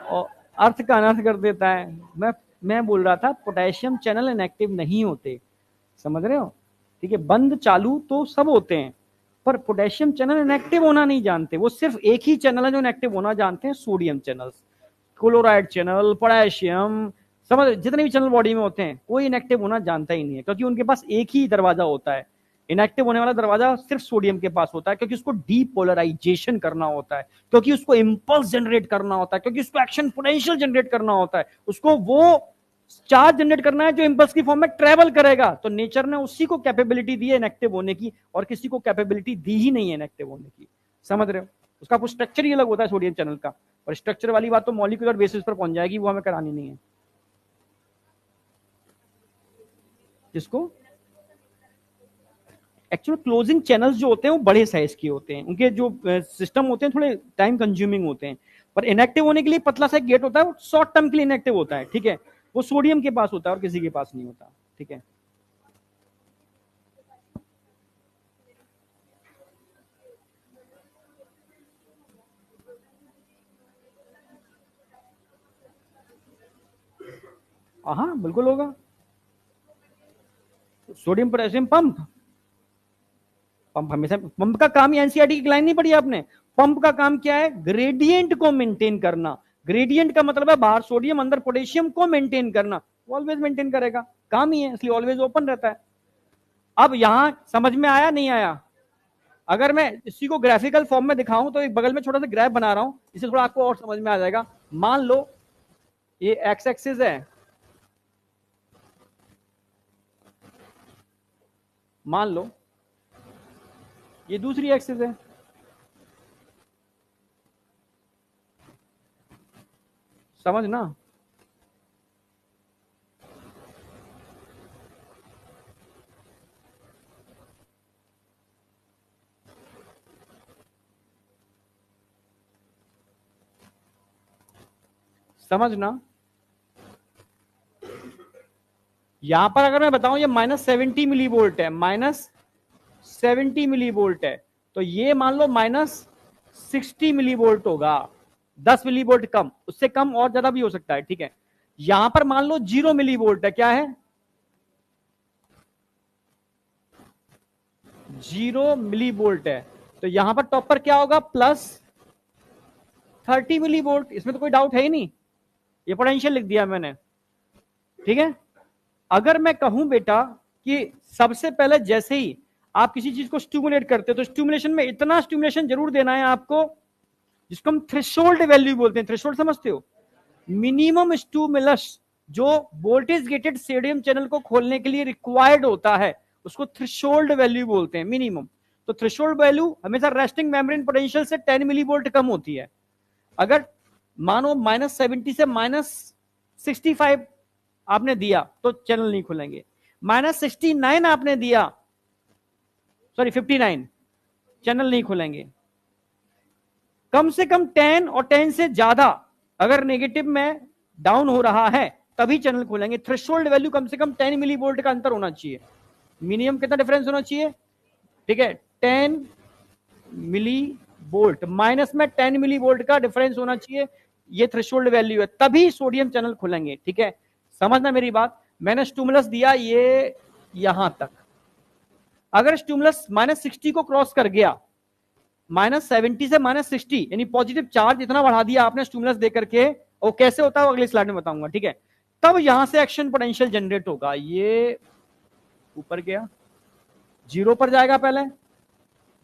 S1: और अर्थ का अनर्थ कर देता है। मैं बोल रहा था पोटेशियम चैनल इनएक्टिव नहीं होते, समझ रहे हो? ठीक है, बंद चालू तो सब होते हैं, पर पोटेशियम चैनल इनएक्टिव होना नहीं जानते। वो सिर्फ एक ही चैनल है जो इनएक्टिव होना जानते हैं, sodium channels. Chloride channel, potassium, समझ, जितने भी चैनल बॉडी में होते हैं कोई इनएक्टिव होना जानता ही नहीं है, क्योंकि उनके पास एक ही दरवाजा होता है। इनएक्टिव होने वाला दरवाजा सिर्फ सोडियम के पास होता है, क्योंकि उसको डीपोलराइजेशन करना होता है, क्योंकि उसको इंपल्स जनरेट करना होता है, क्योंकि उसको एक्शन पोटेंशियल जनरेट करना होता है, उसको वो चार्ज जनरेट करना है जो इंपल्स की फॉर्म में ट्रेवल करेगा। तो नेचर ने उसी को कैपेबिलिटी दी है इनएक्टिव होने की, और किसी को कैपेबिलिटी दी ही नहीं है इनएक्टिव होने की, समझ रहे हो? उसका कुछ स्ट्रक्चर ही अलग होता है सोडियम चैनल का, और स्ट्रक्चर वाली बात तो मॉलिक्यूलर बेसिस पर पहुंच जाएगी, वो हमें करानी नहीं है। जिसको एक्चुअल क्लोजिंग चैनल्स जो होते हैं वो बड़े साइज के होते हैं, उनके जो सिस्टम होते हैं थोड़े टाइम कंज्यूमिंग होते हैं, पर इनएक्टिव होने के लिए पतला सा गेट होता है, वो शॉर्ट टर्म के लिए इनएक्टिव होता है, ठीक है। वो सोडियम के पास होता है और किसी के पास नहीं होता, ठीक है। हाँ बिल्कुल होगा। सोडियम पोटेशियम पंप, पंप हमेशा, पंप का काम ही, एनसीईआरटी की लाइन नहीं पढ़ी आपने? पंप का काम क्या है? ग्रेडियंट को मेंटेन करना। ग्रेडियंट का मतलब है बाहर सोडियम अंदर पोटेशियम को मेंटेन करना, वो ऑलवेज मेंटेन करेगा, काम ही है, इसलिए ऑलवेज ओपन रहता है। अब यहां समझ में आया नहीं आया? अगर मैं इसी को ग्राफिकल फॉर्म में दिखाऊं तो एक बगल में छोटा सा ग्राफ बना रहा हूं, इससे थोड़ा आपको और समझ में आ जाएगा। मान लो ये एक्स एक्सिस है, मान लो ये दूसरी एक्सिस है, समझना। समझना, यहां पर अगर मैं बताऊं ये -70 मिली वोल्ट है, -70 मिली वोल्ट है, तो ये मान लो -60 मिली वोल्ट होगा, 10 मिली वोल्ट कम, उससे कम और ज्यादा भी हो सकता है, ठीक है। यहां पर मान लो 0 मिली वोल्ट है, क्या है? 0 मिली वोल्ट है, तो यहां पर टॉप पर क्या होगा? +30 मिली वोल्ट, इसमें तो कोई डाउट है ही नहीं, ये पोटेंशियल लिख दिया मैंने, ठीक है। अगर मैं कहूं बेटा कि सबसे पहले जैसे ही आप किसी चीज को स्टिमुलेट करते हो, तो स्टिमुलेशन में इतना स्टिमुलेशन जरूर देना है आपको, जिसको हम थ्रेशोल्ड वैल्यू बोलते हैं। थ्रेशोल्ड समझते हो? मिनिमम स्टिमुलस जो वोल्टेज गेटेड सोडियम चैनल को खोलने के लिए रिक्वायर्ड होता है, उसको थ्रेशोल्ड वैल्यू बोलते हैं, मिनिमम। तो थ्रेशोल्ड वैल्यू हमेशा रेस्टिंग मेम्ब्रेन पोटेंशियल से 10 मिली वोल्ट कम होती है। अगर मानो -70 से -65 आपने दिया तो चैनल नहीं खुलेंगे, -69 आपने दिया सॉरी 59 चैनल नहीं खुलेंगे। कम से कम 10 और 10 से ज्यादा अगर नेगेटिव में डाउन हो रहा है तभी चैनल खुलेंगे। थ्रेशोल्ड वैल्यू कम से कम 10 मिली वोल्ट का अंतर होना चाहिए। मिनिमम कितना डिफरेंस होना चाहिए? ठीक है, 10 मिली वोल्ट, माइनस में 10 मिली वोल्ट का डिफरेंस होना चाहिए। ये थ्रेशोल्ड वैल्यू है, तभी सोडियम चैनल खुलेंगे। ठीक है, समझना मेरी बात। मैंने स्टिमुलस दिया ये यहां तक, अगर स्टिमुलस -60 को क्रॉस कर गया, -70 से -60 यानी पॉजिटिव चार्ज इतना बढ़ा दिया आपने स्टिमुलस दे करके, और कैसे होता है वो अगली स्लाइड में बताऊंगा। ठीक है, तब यहां से एक्शन पोटेंशियल जनरेट होगा। ये ऊपर गया, 0 पर जाएगा पहले,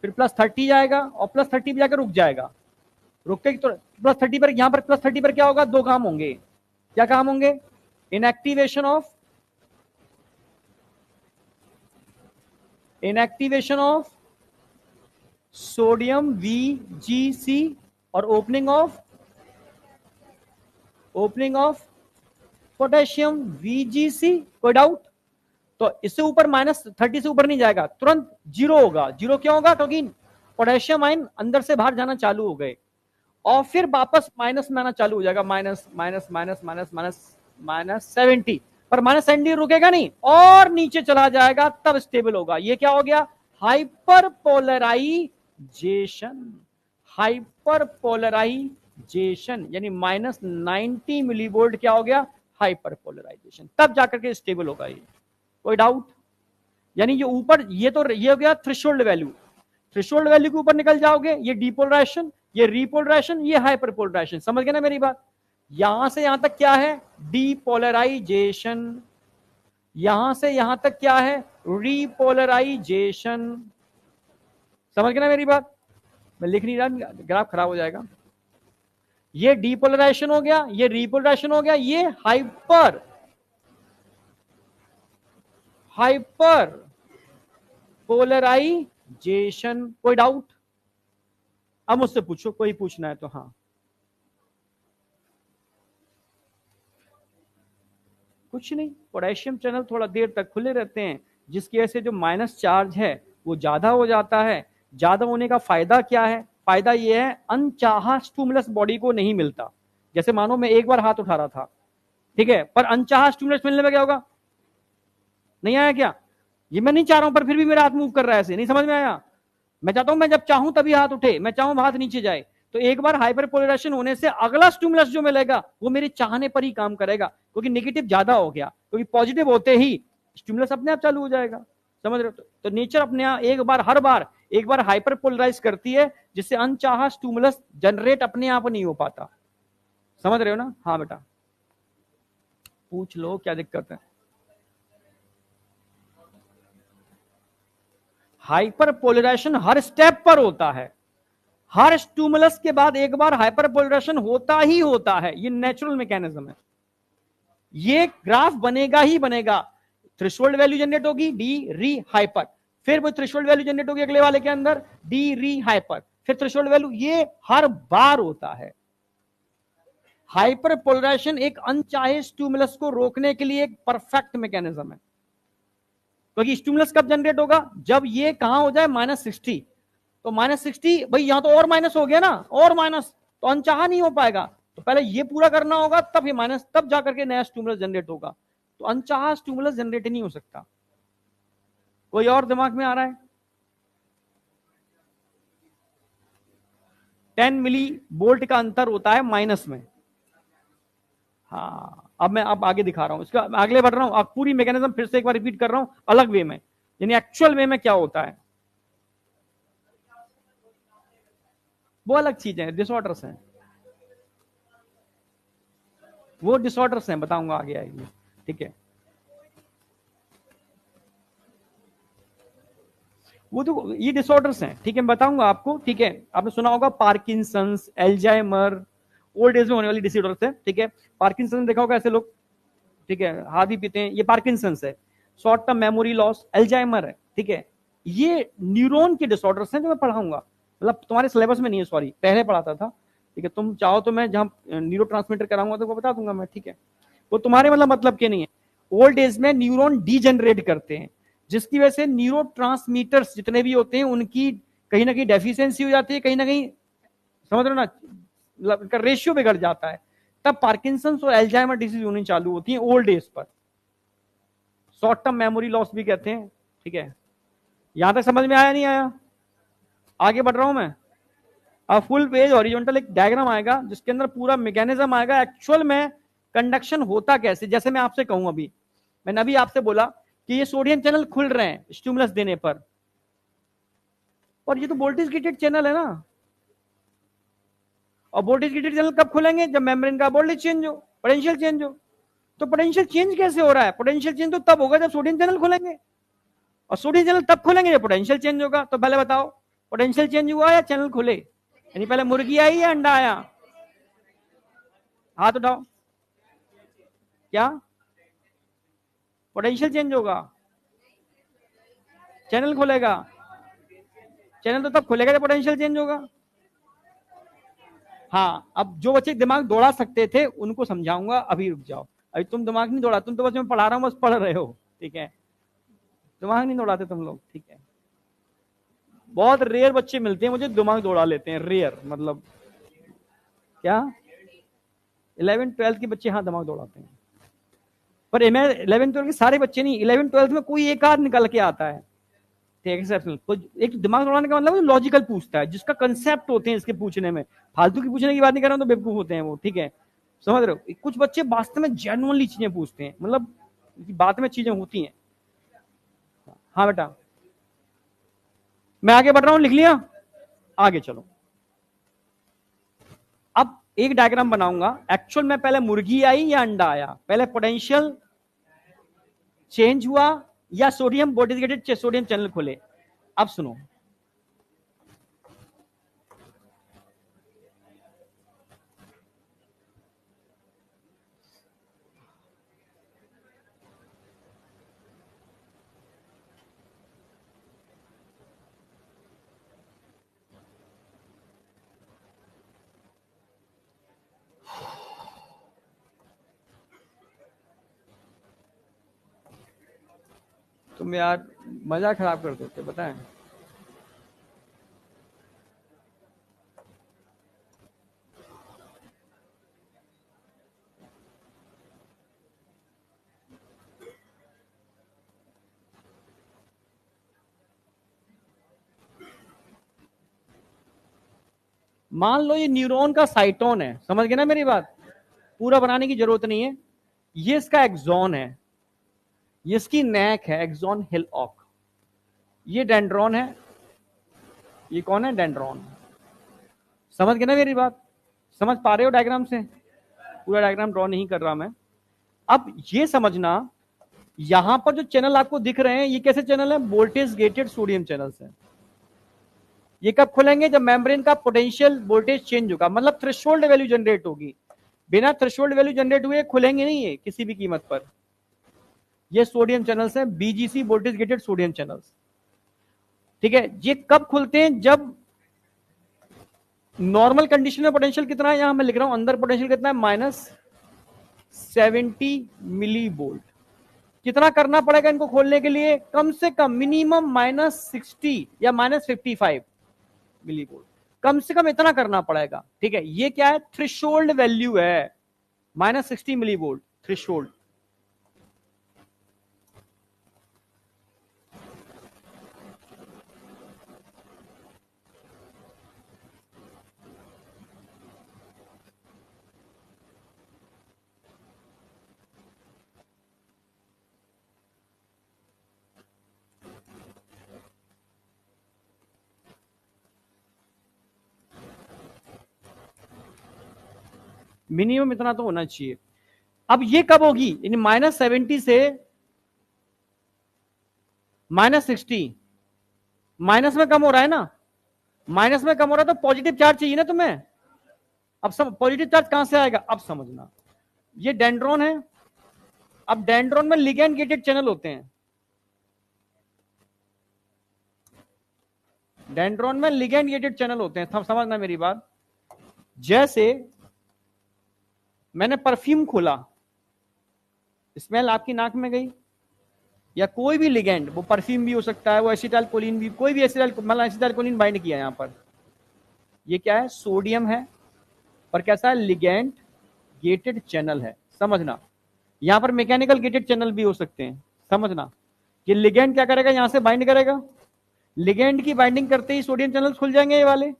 S1: फिर +30 जाएगा और +30 पे जाकर रुक जाएगा। रुक के तो +30 पर, यहां पर +30 पर क्या होगा? दो काम होंगे। क्या काम होंगे? इनएक्टिवेशन ऑफ सोडियम VGC और ओपनिंग ऑफ पोटेशियम VGC। कोई डाउट? तो इससे ऊपर -30 से ऊपर नहीं जाएगा, तुरंत 0 होगा। 0 क्यों होगा? क्योंकि पोटेशियम आयन अंदर से बाहर जाना चालू हो गए और फिर वापस माइनस में आना चालू हो जाएगा। -70 पर -70 रुकेगा नहीं और नीचे चला जाएगा, तब स्टेबल होगा। ये क्या हो गया? हाइपरपोलराइजेशन यानी -90 मिलीवोल्ट क्या हो गया? हाइपरपोलराइजेशन। तब जाकर के स्टेबल होगा ये। कोई डाउट? यानी ये ऊपर, ये हो गया थ्रेशोल्ड वैल्यू। थ्रेशोल्ड वैल्यू के ऊपर निकल जाओगे, ये डीपोलराइजेशन, ये रिपोलराइजेशन, ये हाइपरपोलराइजेशन। समझ गए ना मेरी बात? यहां से यहां तक क्या है? डीपोलराइजेशन। यहां से यहां तक क्या है? रिपोलराइजेशन। समझ गए ना मेरी बात? मैं लिख नहीं रहा, ग्राफ खराब हो जाएगा। ये डीपोलराइजेशन हो गया, ये रिपोलराइजेशन हो गया, ये हाइपर पोलराइजेशन। कोई डाउट? अब मुझसे पूछो, कोई पूछना है तो। हाँ, कुछ नहीं, पोटेशियम चैनल थोड़ा देर तक खुले रहते हैं, जिसकी वजह से जो माइनस चार्ज है वो ज्यादा हो जाता है। ज्यादा होने का फायदा क्या है? फायदा ये है, अनचाहा स्टिमुलस बॉडी को नहीं मिलता। जैसे मानो मैं एक बार हाथ उठा रहा था, ठीक है, पर अनचाहा स्टिमुलस मिलने में क्या होगा? नहीं आया क्या? ये मैं नहीं चाह रहा हूं, पर फिर भी मेरा हाथ मूव कर रहा है ऐसे। नहीं समझ में आया? मैं चाहता हूं मैं जब चाहूं तभी हाथ उठे, मैं चाहूं हाथ नीचे जाए। तो एक बार हाइपरपोलराइजेशन होने से अगला स्टिमुलस जो मिलेगा वो मेरे चाहने पर ही काम करेगा, क्योंकि नेगेटिव ज्यादा हो गया, क्योंकि पॉजिटिव होते ही स्टिमुलस अपने आप चालू हो जाएगा। समझ रहे हो? तो नेचर अपने आप हर बार एक बार हाइपरपोलराइज करती है, जिससे अनचाहा स्टिमुलस जनरेट अपने आप नहीं हो पाता। समझ रहे हो ना? हाँ बेटा, पूछ लो, क्या दिक्कत है? हाइपरपोलराइजेशन हर स्टेप पर होता है। हर स्टिमुलस के बाद एक बार हाइपरपोलराइजेशन होता ही होता है। ये नेचुरल मैकेनिज्म है। ये ग्राफ बनेगा ही बनेगा। थ्रेशोल्ड वैल्यू जनरेट होगी, डी री हाइपर, फिर वो थ्रेशोल्ड वैल्यू जनरेट होगी अगले वाले के अंदर, डी री हाइपर, फिर थ्रेशोल्ड वैल्यू। ये हर बार होता है। हाइपरपोलराइजेशन एक अनचाहे स्टिमुलस को रोकने के लिए एक परफेक्ट मैकेनिज्म है। क्योंकि स्टिमुलस कब जनरेट होगा? जब ये कहां हो जाए? -60। तो -60 भाई, यहां तो और माइनस हो गया ना, और माइनस, तो अनचाहा नहीं हो पाएगा। तो पहले ये पूरा करना होगा, तब ये माइनस, तब जाकर के नया स्टिमुलस जनरेट होगा। तो अनचाहा स्टिमुलस जनरेट नहीं हो सकता। कोई और दिमाग में आ रहा है? 10 मिली वोल्ट का अंतर होता है माइनस में। हाँ, अब मैं आगे दिखा रहा हूं, इसका आगे बढ़ रहा हूं। अब पूरी मैकेनिज्म फिर से एक बार रिपीट कर रहा हूं अलग वे में, यानी एक्चुअल वे में क्या होता है, वो अलग चीजें हैं, डिसऑर्डर्स हैं, वो डिसऑर्डर्स हैं, बताऊंगा आगे आएगी। ठीक है, वो तो ये डिसऑर्डर्स हैं। ठीक है, मैं बताऊंगा आपको। ठीक है, आपने सुना होगा पार्किंसंस, एल्जाइमर, ओल्ड एज में होने वाली डिसऑर्डर्स है। ठीक है, पार्किंसन देखा होगा ऐसे लोग, ठीक है, हाथ भी पीते हैं, ये पार्किंसंस है। Short term memory loss, Alzheimer है। ठीक है, ये न्यूरॉन के डिसऑर्डर्स हैं जो मैं पढ़ाऊंगा। मतलब तुम्हारे सिलेबस में नहीं है, सॉरी, पहले पढ़ाता था। ठीक है, तुम चाहो तो मैं जहाँ न्यूरो ट्रांसमीटर कराऊंगा तो वो बता दूंगा मैं। ठीक है, वो तुम्हारे मतलब के नहीं है। ओल्ड एज में न्यूरॉन डीजनरेट करते हैं, जिसकी वजह से न्यूरोट्रांसमीटर्स जितने भी होते हैं उनकी कहीं ना कहीं डेफिशिएंसी हो जाती है, कहीं ना कहीं समझ रहे हो ना, रेशियो बिगड़ जाता है। तब पार्किंसंस और एल्जाइमर डिजीज होनी चालू होती है ओल्ड एज पर। शॉर्ट टर्म मेमोरी लॉस भी कहते हैं। ठीक है, यहां तक समझ में आया नहीं आया? आगे बढ़ रहा हूं मैं। अब फुल पेज हॉरिजॉन्टल एक डायग्राम आएगा जिसके अंदर पूरा मैकेनिज्म आएगा एक्चुअल में कंडक्शन होता कैसे। जैसे मैं आपसे कहूं, अभी मैंने अभी आपसे बोला कि ये सोडियम चैनल खुल रहे हैं स्टिमुलस देने पर, और ये तो वोल्टेज गेटेड चैनल है ना। और वोल्टेज गेटेड चैनल कब खुलेंगे? जब मेम्ब्रेन का वोल्टेज चेंज हो, पोटेंशियल चेंज हो। तो पोटेंशियल चेंज कैसे हो रहा है? पोटेंशियल चेंज तो तब होगा जब सोडियम चैनल खुलेंगे, और सोडियम चैनल तब खुलेंगे जब पोटेंशियल चेंज होगा। तो पहले बताओ, पोटेंशियल चेंज हुआ या चैनल खुले? यानी पहले मुर्गी आई या अंडा आया? हाथ उठाओ। क्या पोटेंशियल चेंज होगा? चैनल खुलेगा? चैनल तो तब खुलेगा जब पोटेंशियल चेंज होगा। हाँ, अब जो बच्चे दिमाग दौड़ा सकते थे उनको समझाऊंगा, अभी रुक जाओ। अभी तुम दिमाग नहीं दौड़ा, तुम तो बस मैं पढ़ा रहा हूँ, बस पढ़ रहे हो। ठीक है, दिमाग नहीं दौड़ाते तुम लोग। ठीक है, बहुत रेयर बच्चे मिलते हैं मुझे दिमाग दौड़ा लेते हैं, रेयर मतलब क्या 11th-12th के बच्चे हाँ दिमाग दौड़ाते हैं, पर मैं 11th-12th के सारे बच्चे नहीं, 11th-12th में कोई एक आध निकल के आता है। एक्सेप्शनल। एक दिमाग दौड़ाने का मतलब लॉजिकल पूछता है, जिसका कंसेप्ट होते हैं इसके पूछने में। फालतू की पूछने की बात नहीं कर रहा हूं, तो बेवकूफ होते हैं वो। ठीक है, समझ रहे हो? कुछ बच्चे वास्तव में जेन्युइनली चीजें पूछते हैं, मतलब बात में चीजें होती हैं। हाँ बेटा, मैं आगे बढ़ रहा हूं, लिख लिया? आगे चलो। अब एक डायग्राम बनाऊंगा एक्चुअल में, पहले मुर्गी आई या अंडा आया? पहले पोटेंशियल चेंज हुआ या सोडियम बोडिगेटेड सोडियम चैनल खुले? अब सुनो, तुम यार मजा खराब कर देते, बताएं। मान लो ये न्यूरॉन का साइटोन है, समझ गए ना मेरी बात? पूरा बनाने की जरूरत नहीं है। ये इसका एक्सॉन है, ये इसकी नेक है, एक्सॉन हिल ऑक। ये डेंड्रॉन है, ये कौन है? डेंड्रॉन। समझ गए ना मेरी बात? समझ पा रहे हो डायग्राम से? पूरा डायग्राम ड्रॉ नहीं कर रहा मैं। अब ये समझना, यहां पर जो चैनल आपको दिख रहे हैं ये कैसे चैनल है? वोल्टेज गेटेड सोडियम चैनल्स है। ये कब खुलेंगे? जब मेम्ब्रेन का पोटेंशियल वोल्टेज चेंज होगा, मतलब थ्रेशोल्ड वैल्यू जनरेट होगी। बिना थ्रेशोल्ड वैल्यू जनरेट हुए खुलेंगे नहीं ये किसी भी कीमत पर। ये सोडियम चैनल्स हैं, BGC voltage gated sodium channels. ठीक है, ये कब खुलते हैं? जब नॉर्मल कंडीशन में पोटेंशियल कितना है, यहां मैं लिख रहा हूं, अंदर पोटेंशियल कितना है? -70 मिली वोल्ट। कितना करना पड़ेगा इनको खोलने के लिए? कम से कम मिनिमम -60 या -55 मिली वोल्ट, कम से कम इतना करना पड़ेगा। ठीक है, ये क्या है? थ्रेशोल्ड वैल्यू है, -60 मिली वोल्ट थ्रेशोल्ड। मिनिमम इतना तो होना चाहिए। अब ये कब होगी? यानी -70 से -60, माइनस में कम हो रहा है ना? माइनस में कम हो रहा है तो पॉजिटिव चार्ज चाहिए ना तुम्हें। अब सब पॉजिटिव चार्ज कहां से आएगा? अब समझना, ये डेंड्रॉन है। अब डेंड्रॉन में लिगैंड गेटेड चैनल होते हैं। डेंड्रॉन में लिगैंड गेटेड चैनल होते हैं, समझना मेरी बात। जैसे मैंने परफ्यूम खोला, स्मेल आपकी नाक में गई, या कोई भी लिगेंड, वो परफ्यूम भी हो सकता है, वो एसिटाइल कोलिन भी, कोई भी एसिटाइल मतलब एसिटाइल कोलिन बाइंड किया यहाँ पर, ये क्या है, सोडियम है, पर कैसा है, लिगेंड गेटेड चैनल है, समझना। यहां पर मैकेनिकल गेटेड चैनल भी हो सकते हैं, समझना। ये लिगेंड क्या करेगा, यहां से बाइंड करेगा, लिगेंड की बाइंडिंग करते ही सोडियम चैनल खुल जाएंगे ये वाले।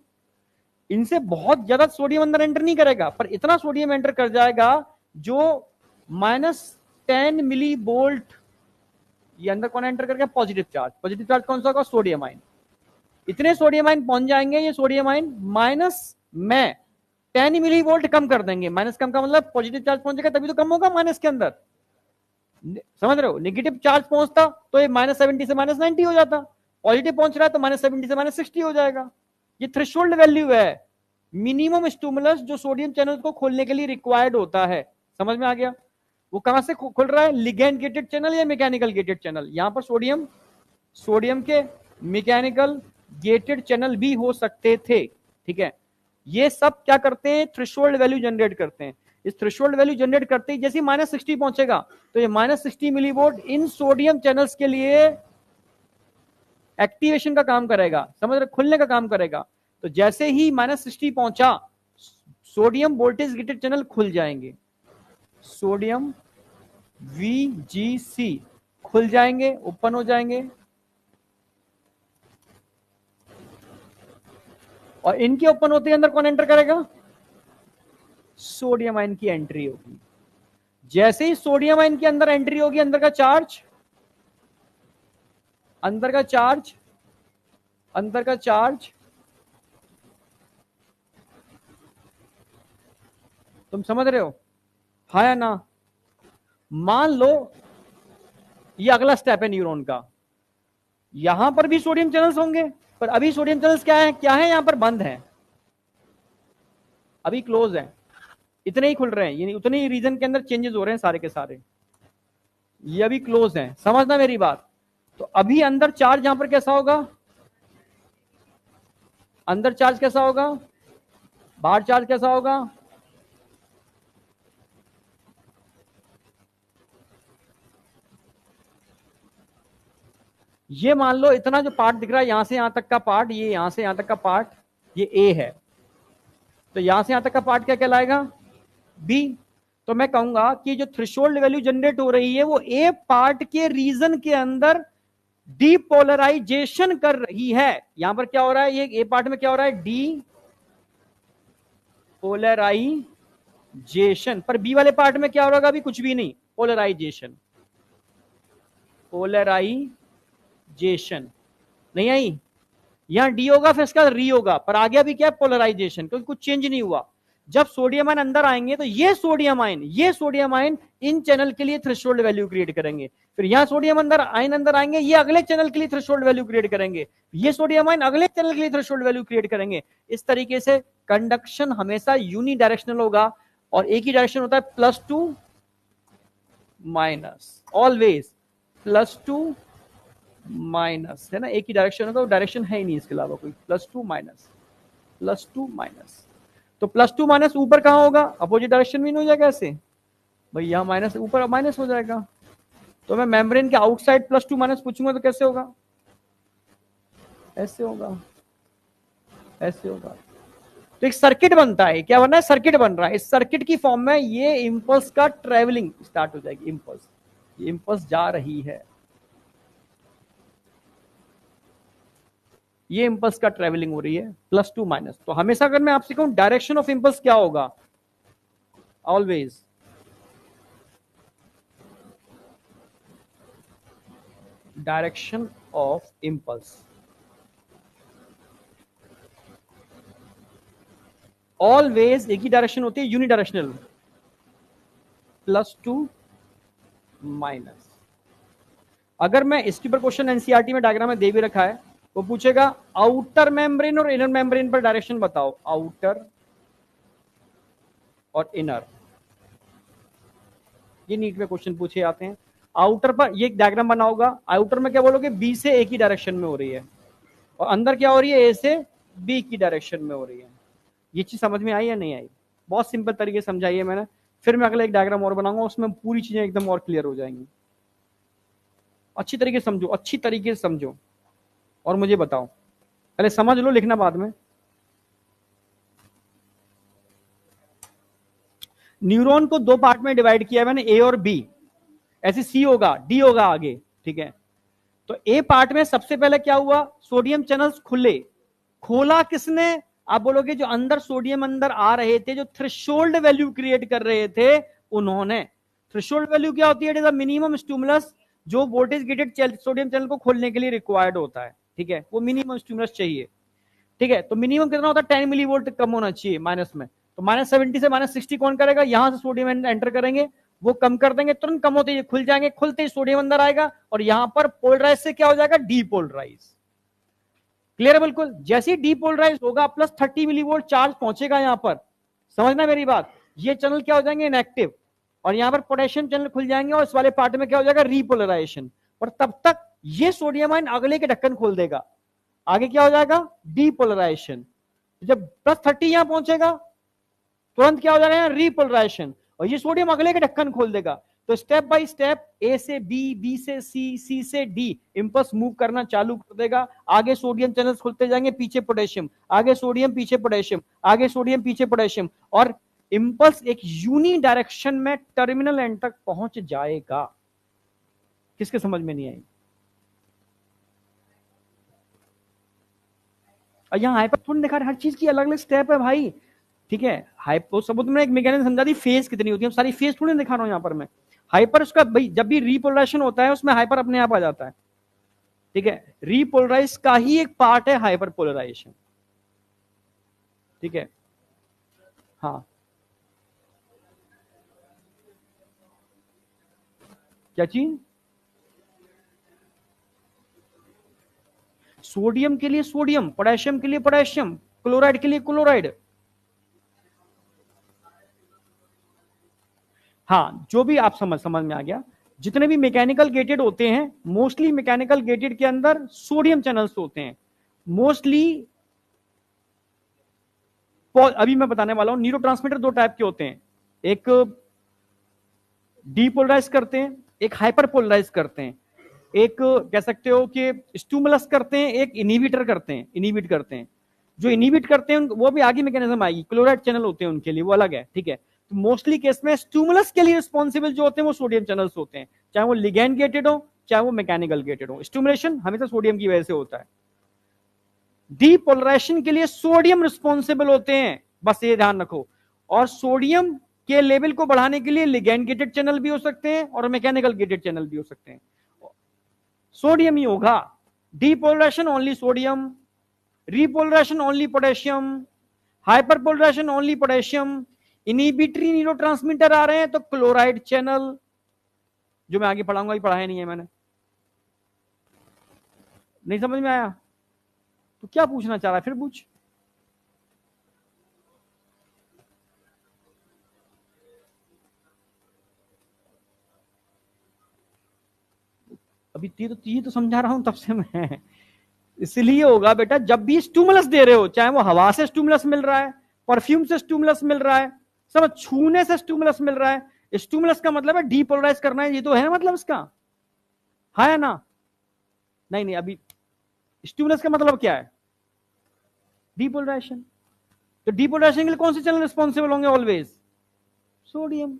S1: इनसे बहुत ज्यादा सोडियम अंदर एंटर नहीं करेगा, पर इतना सोडियम एंटर कर जाएगा जो -10 मिली वोल्ट, ये अंदर कौन एंटर करके, पॉजिटिव चार्ज। पॉजिटिव चार्ज कौन सा होगा, सोडियम आयन। इतने सोडियम आयन पहुंच जाएंगे, ये सोडियम आयन माइनस में 10 मिली वोल्ट कम कर देंगे। माइनस कम का मतलब पॉजिटिव चार्ज पहुंचेगा तभी तो कम होगा माइनस के अंदर, समझ रहे हो। नेगेटिव चार्ज पहुंचता तो ये -70 से -90 हो जाता, पॉजिटिव पहुंच रहा है तो -70 से -60 हो जाएगा। ये थ्रेशोल्ड वैल्यू है, मिनिमम स्टिमुलस जो सोडियम चैनल को खोलने के लिए रिक्वायर्ड होता है। समझ में आ गया। वो कहां से खुल रहा है, लिगेंड गेटेड चैनल या मैकेनिकल गेटेड चैनल। यहां पर सोडियम, सोडियम के मैकेनिकल गेटेड चैनल भी हो सकते थे, ठीक है। ये सब क्या करते हैं, थ्रेशोल्ड वैल्यू जनरेट करते हैं। इस थ्रेशोल्ड वैल्यू जनरेट करते ही जैसे -60 पहुंचेगा तो ये -60 मिलीवोल्ट इन सोडियम चैनल्स के लिए एक्टिवेशन का काम करेगा, समझ रहे, खुलने का काम करेगा। तो जैसे ही -60 पहुंचा, सोडियम वोल्टेज गेटेड चैनल खुल जाएंगे, सोडियम VGC खुल जाएंगे, ओपन हो जाएंगे, और इनके ओपन होते ही अंदर कौन एंटर करेगा, सोडियम आयन की एंट्री होगी। जैसे ही सोडियम आयन के अंदर एंट्री होगी, अंदर का चार्ज, अंदर का चार्ज, अंदर का चार्ज, तुम समझ रहे हो, हाँ या ना। मान लो ये अगला स्टेप है न्यूरॉन का, यहां पर भी सोडियम चैनल्स होंगे, पर अभी सोडियम चैनल्स क्या है यहां पर बंद है, अभी क्लोज है, इतने ही खुल रहे हैं, यानी उतने ही रीजन के अंदर चेंजेस हो रहे हैं सारे के सारे, ये अभी क्लोज है, समझना मेरी बात। तो अभी अंदर चार्ज यहां पर कैसा होगा, अंदर चार्ज कैसा होगा, बाहर चार्ज कैसा होगा, ये मान लो इतना जो पार्ट दिख रहा है यहां से यहां तक का पार्ट, ये यहां से यहां तक का पार्ट, ये ए है, तो यहां से यहां तक का पार्ट क्या कहलाएगा, बी। तो मैं कहूंगा कि जो थ्रेशोल्ड वैल्यू जनरेट हो रही है वो ए पार्ट के रीजन के अंदर डीपोलराइजेशन कर रही है। यहां पर क्या हो रहा है, ये ए पार्ट में क्या हो रहा है, डी पोलराइजेशन, पर बी वाले पार्ट में क्या हो रहा है, अभी कुछ भी नहीं, पोलराइजेशन, पोलराइजेशन नहीं आई। यहां डी होगा फिर इसका री होगा, पर आगे अभी क्या है, पोलराइजेशन, क्योंकि कुछ चेंज नहीं हुआ। जब सोडियम आयन अंदर आएंगे तो ये सोडियम आयन इन चैनल के लिए थ्रेशोल्ड वैल्यू क्रिएट करेंगे, फिर यहां सोडियम अंदर आएंगे, ये अगले चैनल के लिए थ्रेशोल्ड वैल्यू क्रिएट करेंगे, ये सोडियम आयन अगले चैनल के लिए थ्रेशोल्ड वैल्यू क्रिएट करेंगे। इस तरीके से कंडक्शन हमेशा यूनि डायरेक्शनल होगा, और एक ही डायरेक्शन होता है, +2 माइनस, ऑलवेज +2 माइनस, है ना, एक ही डायरेक्शन होगा, वो डायरेक्शन है ही नहीं इसके अलावा कोई, +2 माइनस, +2 माइनस। तो +2 माइनस ऊपर कहां होगा, अपोजिट डायरेक्शन में नहीं हो जाएगा ऐसे, भाई यहां माइनस ऊपर माइनस हो जाएगा। तो मैं मेम्ब्रेन के आउटसाइड +2 माइनस पूछूंगा तो कैसे होगा, ऐसे होगा, ऐसे होगा। तो एक सर्किट बनता है, क्या बना है, सर्किट बन रहा है। इस सर्किट की फॉर्म में ये इंपल्स का ट्रेवलिंग स्टार्ट हो जाएगी, इंपल्स, ये इंपल्स जा रही है, ये इंपल्स का ट्रेवलिंग हो रही है, +2 माइनस। तो हमेशा अगर मैं आपसे कहूं डायरेक्शन ऑफ इंपल्स क्या होगा, always direction of impulse, always एक ही डायरेक्शन होती है, यूनिडायरेक्शनल, +2 माइनस। अगर मैं इसके ऊपर क्वेश्चन एनसीईआरटी में डायग्राम में दे भी रखा है, वो पूछेगा आउटर मेम्ब्रेन और इनर मेम्ब्रेन पर डायरेक्शन बताओ, आउटर और इनर, ये नीट में क्वेश्चन पूछे जाते हैं। आउटर पर ये एक डायग्राम बना होगा, आउटर में क्या बोलोगे, बी से ए की डायरेक्शन में हो रही है, और अंदर क्या हो रही है, ए से बी की डायरेक्शन में हो रही है। ये चीज समझ में आई या नहीं आई, बहुत सिंपल तरीके से समझाई है मैंने। फिर मैं अगला एक डायग्राम और बनाऊंगा, उसमें पूरी चीजें एकदम और क्लियर हो जाएंगी। अच्छी तरीके से समझो, अच्छी तरीके से समझो और मुझे बताओ। पहले समझ लो, लिखना बाद में। न्यूरॉन को दो पार्ट में डिवाइड किया मैंने, ए और बी। ऐसे सी होगा, डी होगा आगे, ठीक है। तो ए पार्ट में सबसे पहले क्या हुआ, सोडियम चैनल्स खुले। खोला किसने? आप बोलोगे जो अंदर सोडियम अंदर आ रहे थे, जो थ्रेशोल्ड वैल्यू क्रिएट कर रहे थे, उन्होंने। थ्रेशोल्ड वैल्यू क्या होती है? It is a minimum stimulus जो वोल्टेज गेटेड सोडियम चैनल को खोलने के लिए रिक्वायर्ड होता है, ठीक है। वो मिनिमम स्टिमुलस चाहिए, ठीक है। तो मिनिमम कितना होता है? 10 मिली वोल्ट कम होना चाहिए माइनस में। तो -70 से -60 कौन करेगा? यहां से सोडियम एंटर करेंगे, वो कम कर देंगे, तुरंत कम होते ही खुल जाएंगे, खुलते ही सोडियम अंदर आएगा और यहां पर पोलराइज से क्या हो जाएगा? डीपोलराइज। क्लियर है बिल्कुल? जैसे ही डीपोलराइज होगा +30 मिली वोल्ट चार्ज पहुंचेगा यहां पर, समझना मेरी बात। ये चैनल क्या हो जाएंगे? इनएक्टिव। और यहां पर पोटेशियम चैनल खुल जाएंगे और इस वाले पार्ट में क्या हो जाएगा? रीपोलराइजेशन। और तब तक ये सोडियम आयन अगले के ढक्कन खोल देगा, आगे क्या हो जाएगा? डीपोलराइजेशन। जब +30 यहां पहुंचेगा तुरंत क्या हो जाएगा? रीपोलराइजेशन, और ये सोडियम अगले के ढक्कन खोल देगा। तो स्टेप बाय स्टेप ए से बी, बी से सी, सी से डी इंपल्स मूव करना चालू कर देगा। आगे सोडियम चैनल्स खुलते जाएंगे, पीछे पोटेशियम, आगे सोडियम, पीछे पोटेशियम, आगे सोडियम, पीछे पोटेशियम, और इंपल्स एक यूनी डायरेक्शन में टर्मिनल एंड तक पहुंच जाएगा। किसके समझ में नहीं आई? और यहाँ हाइपर थोड़ी दिखा रहे, हर चीज की अलग अलग स्टेप है भाई, ठीक है। हाइपर सब तुमने एक मैकेनिज्म समझा दी, फेज कितनी होती है, सारी फेज थोड़ी दिखा रहा हूं यहाँ पर मैं। हाइपर उसका भाई जब भी रीपोलराइजेशन होता है उसमें हाइपर अपने आप आ जाता है, ठीक है। रीपोलराइज का ही एक पार्ट है हाइपर पोलराइजेशन, ठीक है। हाँ, क्या चीज? सोडियम के लिए सोडियम, पोटेशियम के लिए पोटेशियम, क्लोराइड के लिए क्लोराइड। हाँ, जो भी आप समझ में आ गया। जितने भी मैकेनिकल गेटेड होते हैं, मोस्टली मैकेनिकल गेटेड के अंदर सोडियम चैनल्स होते हैं मोस्टली। अभी मैं बताने वाला हूं, न्यूरोट्रांसमीटर दो टाइप के होते हैं, एक डीपोलराइज करते हैं, एक हाइपर पोलराइज करते हैं। एक कह सकते हो कि स्टिमुलस करते हैं, एक इनहिबिटर करते हैं, इनहिबिट करते हैं। जो इनहिबिट करते हैं वो भी आगे मैकेनिज्म आएगी, क्लोराइड चैनल होते हैं उनके लिए, वो अलग है, ठीक है। तो मोस्टली केस में स्टिमुलस के लिए रिस्पॉन्सिबल जो होते हैं वो सोडियम चैनल्स होते हैं, चाहे वो लिगैंड गेटेड हो चाहे वो मैकेनिकल गेटेड हो। स्टिमुलेशन हमेशा सोडियम की वजह से होता है। डीपोलराइजेशन के लिए सोडियम रिस्पॉन्सिबल होते हैं, बस ये ध्यान रखो। और सोडियम के लेवल को बढ़ाने के लिए लिगैंड गेटेड चैनल भी हो सकते हैं और मैकेनिकल गेटेड चैनल भी हो सकते हैं। सोडियम ही होगा। Depolarisation only sodium, repolarisation only potassium, hyperpolarisation only potassium. Inhibitory neurotransmitter आ रहे हैं तो क्लोराइड चैनल, जो मैं आगे पढ़ाऊंगा, ये पढ़ाया नहीं है मैंने। नहीं समझ में आया तो क्या पूछना चाह रहा है, फिर पूछ। अभी ये तो समझा रहा हूं तब से मैं। इसलिए होगा बेटा, जब भी स्टिमुलस दे रहे हो, चाहे वो हवा से स्टिमुलस मिल रहा है, परफ्यूम से स्टिमुलस मिल रहा है, समझ, छूने से स्टिमुलस मिल रहा है। स्टिमुलस का मतलब है डीपोलराइज करना है, ये तो है ना मतलब इसका, है ना? नहीं नहीं, अभी स्टिमुलस का मतलब क्या है? डीपोलराइजेशन। तो डीपोलराइजेशन के लिए कौन से चैनल रिस्पॉन्सिबल होंगे? ऑलवेज सोडियम,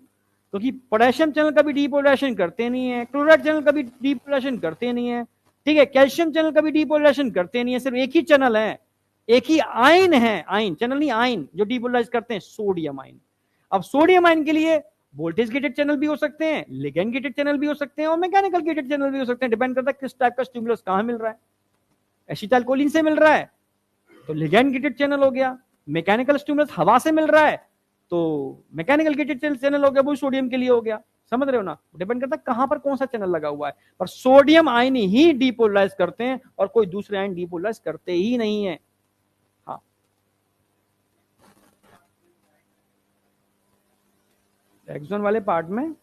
S1: क्योंकि पोटेशियम चैनल कभी डीपोलराइजेशन करते नहीं है, क्लोराइड चैनल कभी डीपोलराइजेशन करते नहीं है, ठीक है। कैल्शियम चैनल कभी डीपोलराइजेशन करते नहीं है, सिर्फ एक ही चैनल है, एक ही आयन है, आयन चैनल नहीं, आयन जो डीपोलराइज करते हैं, सोडियम आयन। अब सोडियम आयन के लिए वोल्टेज गेटेड चैनल भी हो सकते हैं, लिगैंड गेटेड चैनल भी हो सकते हैं और मैकेनिकल गेटेड चैनल भी हो सकते हैं, डिपेंड करता है किस टाइप का स्टिमुलस कहां मिल रहा है। एसिटाइलकोलिन से मिल रहा है तो लिगैंड गेटेड चैनल हो गया, मैकेनिकल स्टिमुलस हवा से मिल रहा है तो मैकेनिकल गेटेड चैनल हो गया, वो सोडियम के लिए हो गया। समझ रहे हो ना? डिपेंड करता है कहां पर कौन सा चैनल लगा हुआ है, पर सोडियम आयन ही डीपोलराइज करते हैं और कोई दूसरे आयन डीपोलराइज करते ही नहीं है। हाँ, एक्सॉन वाले पार्ट में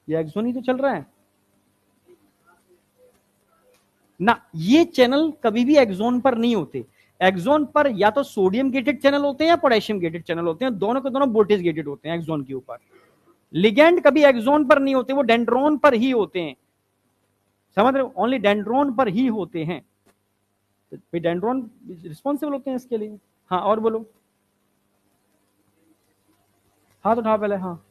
S1: ये एक्सॉन ही तो चल रहा है ना। ये चैनल कभी भी एक्सॉन पर नहीं होते, एक्सोन पर या तो सोडियम गेटेड चैनल होते हैं या पोटेशियम गेटेड चैनल होते हैं, दोनों के दोनों वोल्टेज गेटेड होते हैं एक्सोन के ऊपर। लिगेंड कभी एक्सोन पर नहीं होते, वो डेंड्रोन पर ही होते हैं, समझ रहे हो, ओनली डेंड्रोन पर ही होते हैं, तो डेंड्रोन रिस्पॉन्सिबल होते हैं इसके लिए। हाँ और बोलो, हाथ उठाओ पहले, हाँ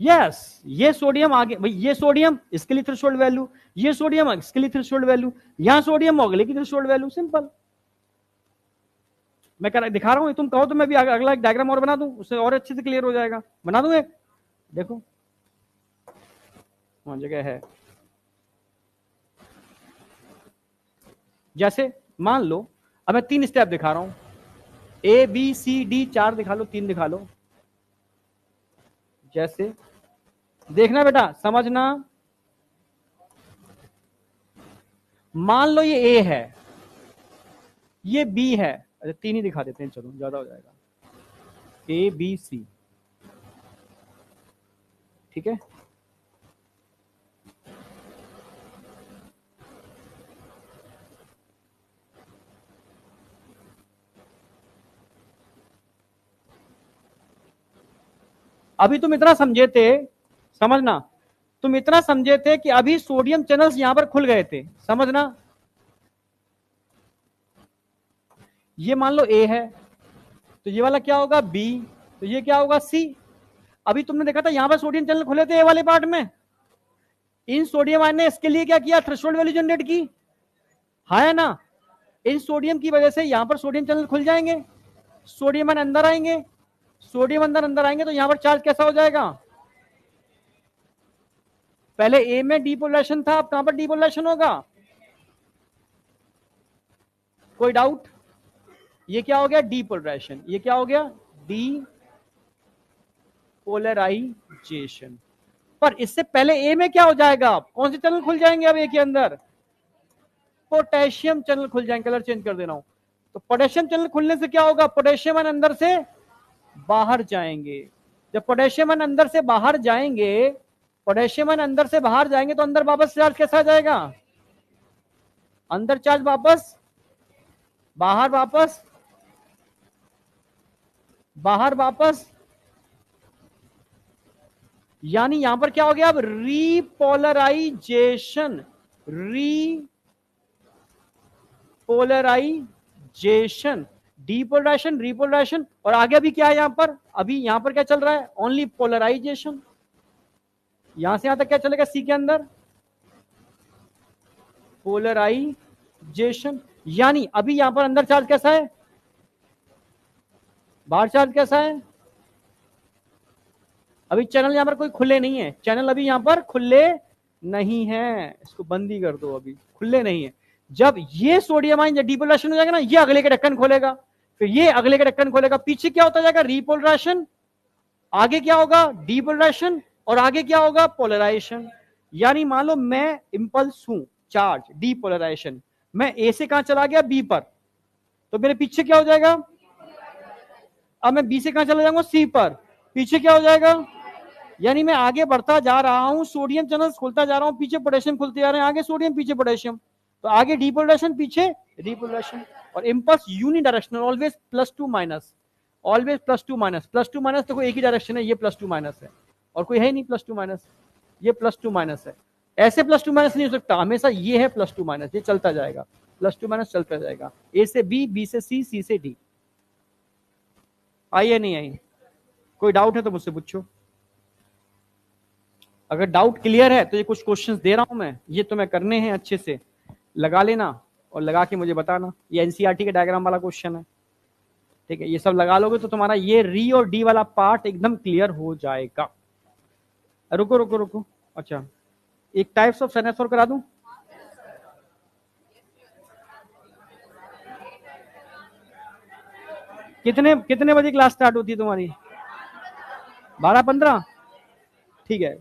S1: यस, ये सोडियम आगे भाई, ये सोडियम इसके लिए थ्रेशोल्ड वैल्यू, ये सोडियम इसके लिए थ्रेशोल्ड वैल्यू, यहां सोडियम अगले की थ्रेशोल्ड वैल्यू, सिंपल। मैं दिखा रहा हूं, तुम कहो तो मैं भी अगला एक डायग्राम और बना दूं, उससे और अच्छे से क्लियर हो जाएगा। बना दूं एक, देखो वहां जगह है। जैसे मान लो, अब मैं 3 स्टेप दिखा रहा हूं, ए बी सी डी 4 दिखा लो, 3 दिखा लो। जैसे देखना बेटा, समझना, मान लो ये ए है, ये बी है, अच्छा 3 ही दिखा देते हैं, चलो ज्यादा हो जाएगा, ए बी सी, ठीक है। अभी तुम इतना समझे थे, समझना, तुम इतना समझे थे कि अभी सोडियम चैनल्स यहां पर खुल गए थे, समझना। ये मान लो ए है, तो ये वाला क्या होगा बी, तो ये क्या होगा सी। अभी तुमने देखा था यहां पर सोडियम चैनल खुले थे ए वाले पार्ट में, इन सोडियम आयन ने इसके लिए क्या किया, थ्रेशोल्ड वैल्यू जनरेट की, हाँ है ना। इन सोडियम की वजह से यहां पर सोडियम चैनल खुल जाएंगे, सोडियम आयन अंदर आएंगे, सोडियम अंदर अंदर आएंगे तो यहां पर चार्ज कैसा हो जाएगा, पहले ए में डीपोलराइजेशन था, अब कहां पर डीपोलराइजेशन होगा, कोई डाउट। ये क्या हो गया डीपोलराइजेशन, ये क्या हो गया डीपोलराइजेशन। पर इससे पहले ए में क्या हो जाएगा, कौन से चैनल खुल जाएंगे अब ए के अंदर, पोटेशियम चैनल खुल जाएंगे, कलर चेंज कर दे रहा हूं। तो पोटेशियम चैनल खुलने से क्या होगा, पोटेशियम आयन अंदर से बाहर जाएंगे, जब पोटेशियम आयन अंदर से बाहर जाएंगे, पोटेशियम आयन अंदर से बाहर जाएंगे तो अंदर वापस चार्ज कैसा आ जाएगा, अंदर चार्ज वापस, बाहर वापस, बाहर वापस, यानी यहां पर क्या हो गया अब रीपोलराइजेशन, रीपोलराइजेशन, डीपोलराइजेशन, रिपोलराइजेशन, और आगे भी क्या है यहां पर, अभी यहां पर क्या चल रहा है, ओनली पोलराइजेशन। यहां से यहां तक क्या चलेगा सी के अंदर, पोलराइजेशन, यानी अभी यहां पर अंदर चार्ज कैसा है, बाहर चार्ज कैसा है, अभी चैनल यहां पर कोई खुले नहीं है, चैनल अभी यहां पर खुले नहीं है, इसको बंद ही कर दो, अभी खुले नहीं है। जब ये सोडियम आयन जब डीपोलराइजेशन हो जाएगा ना, ये अगले के ढक्कन खोलेगा, फिर ये अगले के ढक्कन खोलेगा, पीछे क्या होता जाएगा रिपोलराइजेशन, आगे क्या होगा डीपोलराइजेशन, और आगे क्या होगा पोलराइजेशन। यानी मान लो मैं इंपल्स हूं, चार्ज डीपोलराइजेशन, मैं ए से कहां चला गया बी पर, तो मेरे पीछे क्या हो जाएगा, अब मैं बी से कहां चला जाऊंगा सी पर, पीछे क्या हो जाएगा, यानी मैं आगे बढ़ता जा रहा हूं, सोडियम चैनल खुलता जा रहा हूं, पीछे पोटेशियम खुलते जा रहे हैं, आगे सोडियम पीछे पोटेशियम, तो आगे डीपोलराइजेशन पीछे रिपोलराइजेशन। और impulse unidirectional, always plus two minus, always plus two minus, plus two minus तो एक ही डायरेक्शन है, ये प्लस टू माइनस है, और कोई है नहीं प्लस टू माइनस, ये प्लस टू माइनस है, ऐसे प्लस टू माइनस नहीं हो सकता, हमेशा ये है प्लस टू माइनस, ये चलता जाएगा, प्लस टू माइनस चलता जाएगा, ए से बी, बी से सी, सी से डी। आई या नहीं आई, कोई डाउट है तो मुझसे पूछो, अगर डाउट क्लियर है तो ये कुछ क्वेश्चंस दे रहा हूं मैं, ये तुम्हें करने हैं, अच्छे से लगा लेना और लगा के मुझे बताना, ये एनसीईआरटी के डायग्राम वाला क्वेश्चन है, ठीक है, ये सब लगा लोगे तो तुम्हारा ये री और डी वाला पार्ट एकदम क्लियर हो जाएगा। रुको रुको रुको, अच्छा एक टाइप्स ऑफ साइनस और करा दूं, कितने कितने बजे क्लास स्टार्ट होती है तुम्हारी, 12:15, ठीक है,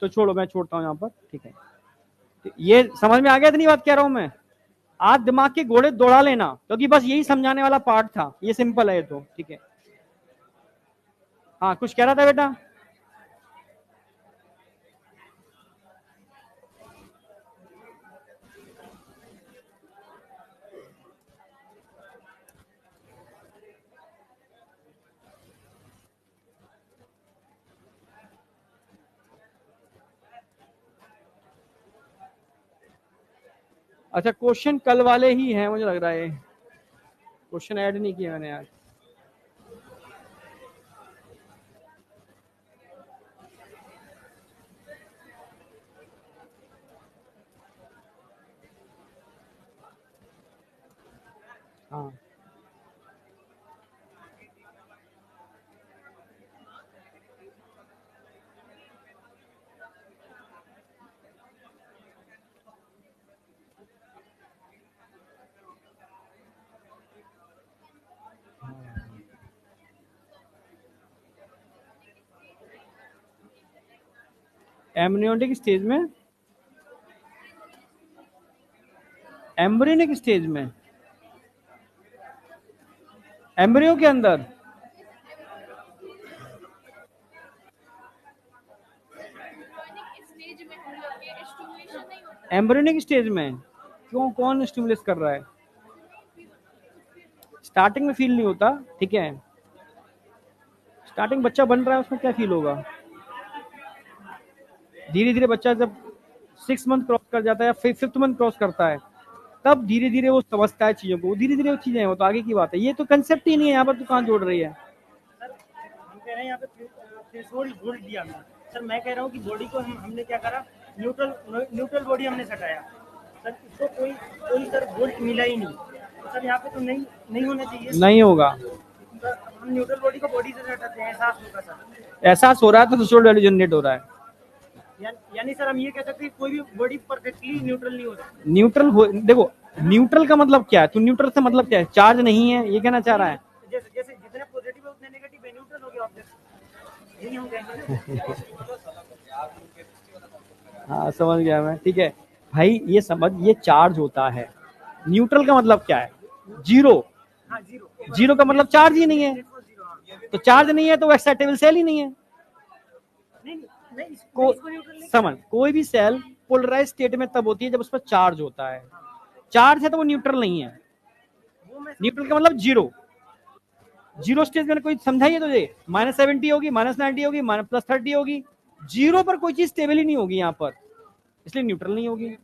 S1: तो छोड़ो मैं छोड़ता हूँ यहाँ पर, ठीक है। तो ये समझ में आ गया, इतनी बात कह रहा हूं मैं, आज दिमाग के घोड़े दौड़ा लेना, क्योंकि बस यही समझाने वाला पार्ट था, ये सिंपल है ये तो, ठीक है। हाँ कुछ कह रहा था बेटा, अच्छा, क्वेश्चन कल वाले ही हैं मुझे लग रहा है, क्वेश्चन ऐड नहीं किए मैंने यार। हाँ, एम्ब्रियोनिक स्टेज में, एम्ब्रियोनिक स्टेज में, एम्ब्रियो के अंदर एम्ब्रियोनिक स्टेज में क्यों, कौन स्टिमुलेट कर रहा है? स्टार्टिंग में फील नहीं होता, ठीक है, स्टार्टिंग बच्चा बन रहा है उसमें क्या फील होगा? धीरे धीरे बच्चा जब 6 मंथ क्रॉस कर जाता है या 5th मंथ क्रॉस करता है, तब धीरे धीरे वो समझता है चीजों को, धीरे धीरे वो चीजें, वो तो आगे की बात है, ये तो कंसेप्ट ही नहीं है यहाँ पर, तो कहाँ जोड़ रही है?
S2: हम कह रहे हैं यहाँ पे थ्रेशोल्ड वोल्ट दिया हमने। सर मैं कह रहा हूँ कि बॉडी को हमने क्या करा, न्यूट्रल बॉडी हमने सटाया सर, इसको कोई कोई सर वोल्ट मिला ही नहीं। तो सर यहाँ पे तो नहीं होना चाहिए,
S1: नहीं होगा।
S2: सर हम न्यूट्रल बॉडी को बॉडी से सटाते हैं, एहसास होगा सर,
S1: एहसास हो रहा है तो थ्रेशोल्ड वैल्यू जनरेट हो रहा है।
S2: यानी सर हम ये कह सकते हैं कोई भी बॉडी परफेक्टली न्यूट्रल नहीं होता।
S1: न्यूट्रल देखो, न्यूट्रल का मतलब क्या है, तो न्यूट्रल से मतलब क्या है? चार्ज नहीं है, ये कहना चाह रहा है?
S2: जैसे जैसे जितने पॉजिटिव है उतने नेगेटिव है, न्यूट्रल हो गया ऑब्जेक्ट, यही हम कहेंगे।
S1: हाँ समझ गया मैं, ठीक है भाई, ये समझ, ये चार्ज होता है। न्यूट्रल का मतलब क्या है? जीरो।
S2: हाँ, जीरो।
S1: जीरो का मतलब चार्ज ही नहीं है, तो चार्ज नहीं है तो वो एक्साइटेबल सेल ही नहीं है। समझ, कोई भी सेल पोलराइज स्टेट में तब होती है जब उस पर चार्ज होता है, चार्ज है तो वो न्यूट्रल नहीं है। न्यूट्रल का मतलब जीरो। जीरो स्टेज में कोई समझाइए तुझे, -70 होगी, -90 होगी, +30 होगी, जीरो पर कोई चीज स्टेबल ही नहीं होगी यहाँ पर, इसलिए न्यूट्रल नहीं होगी।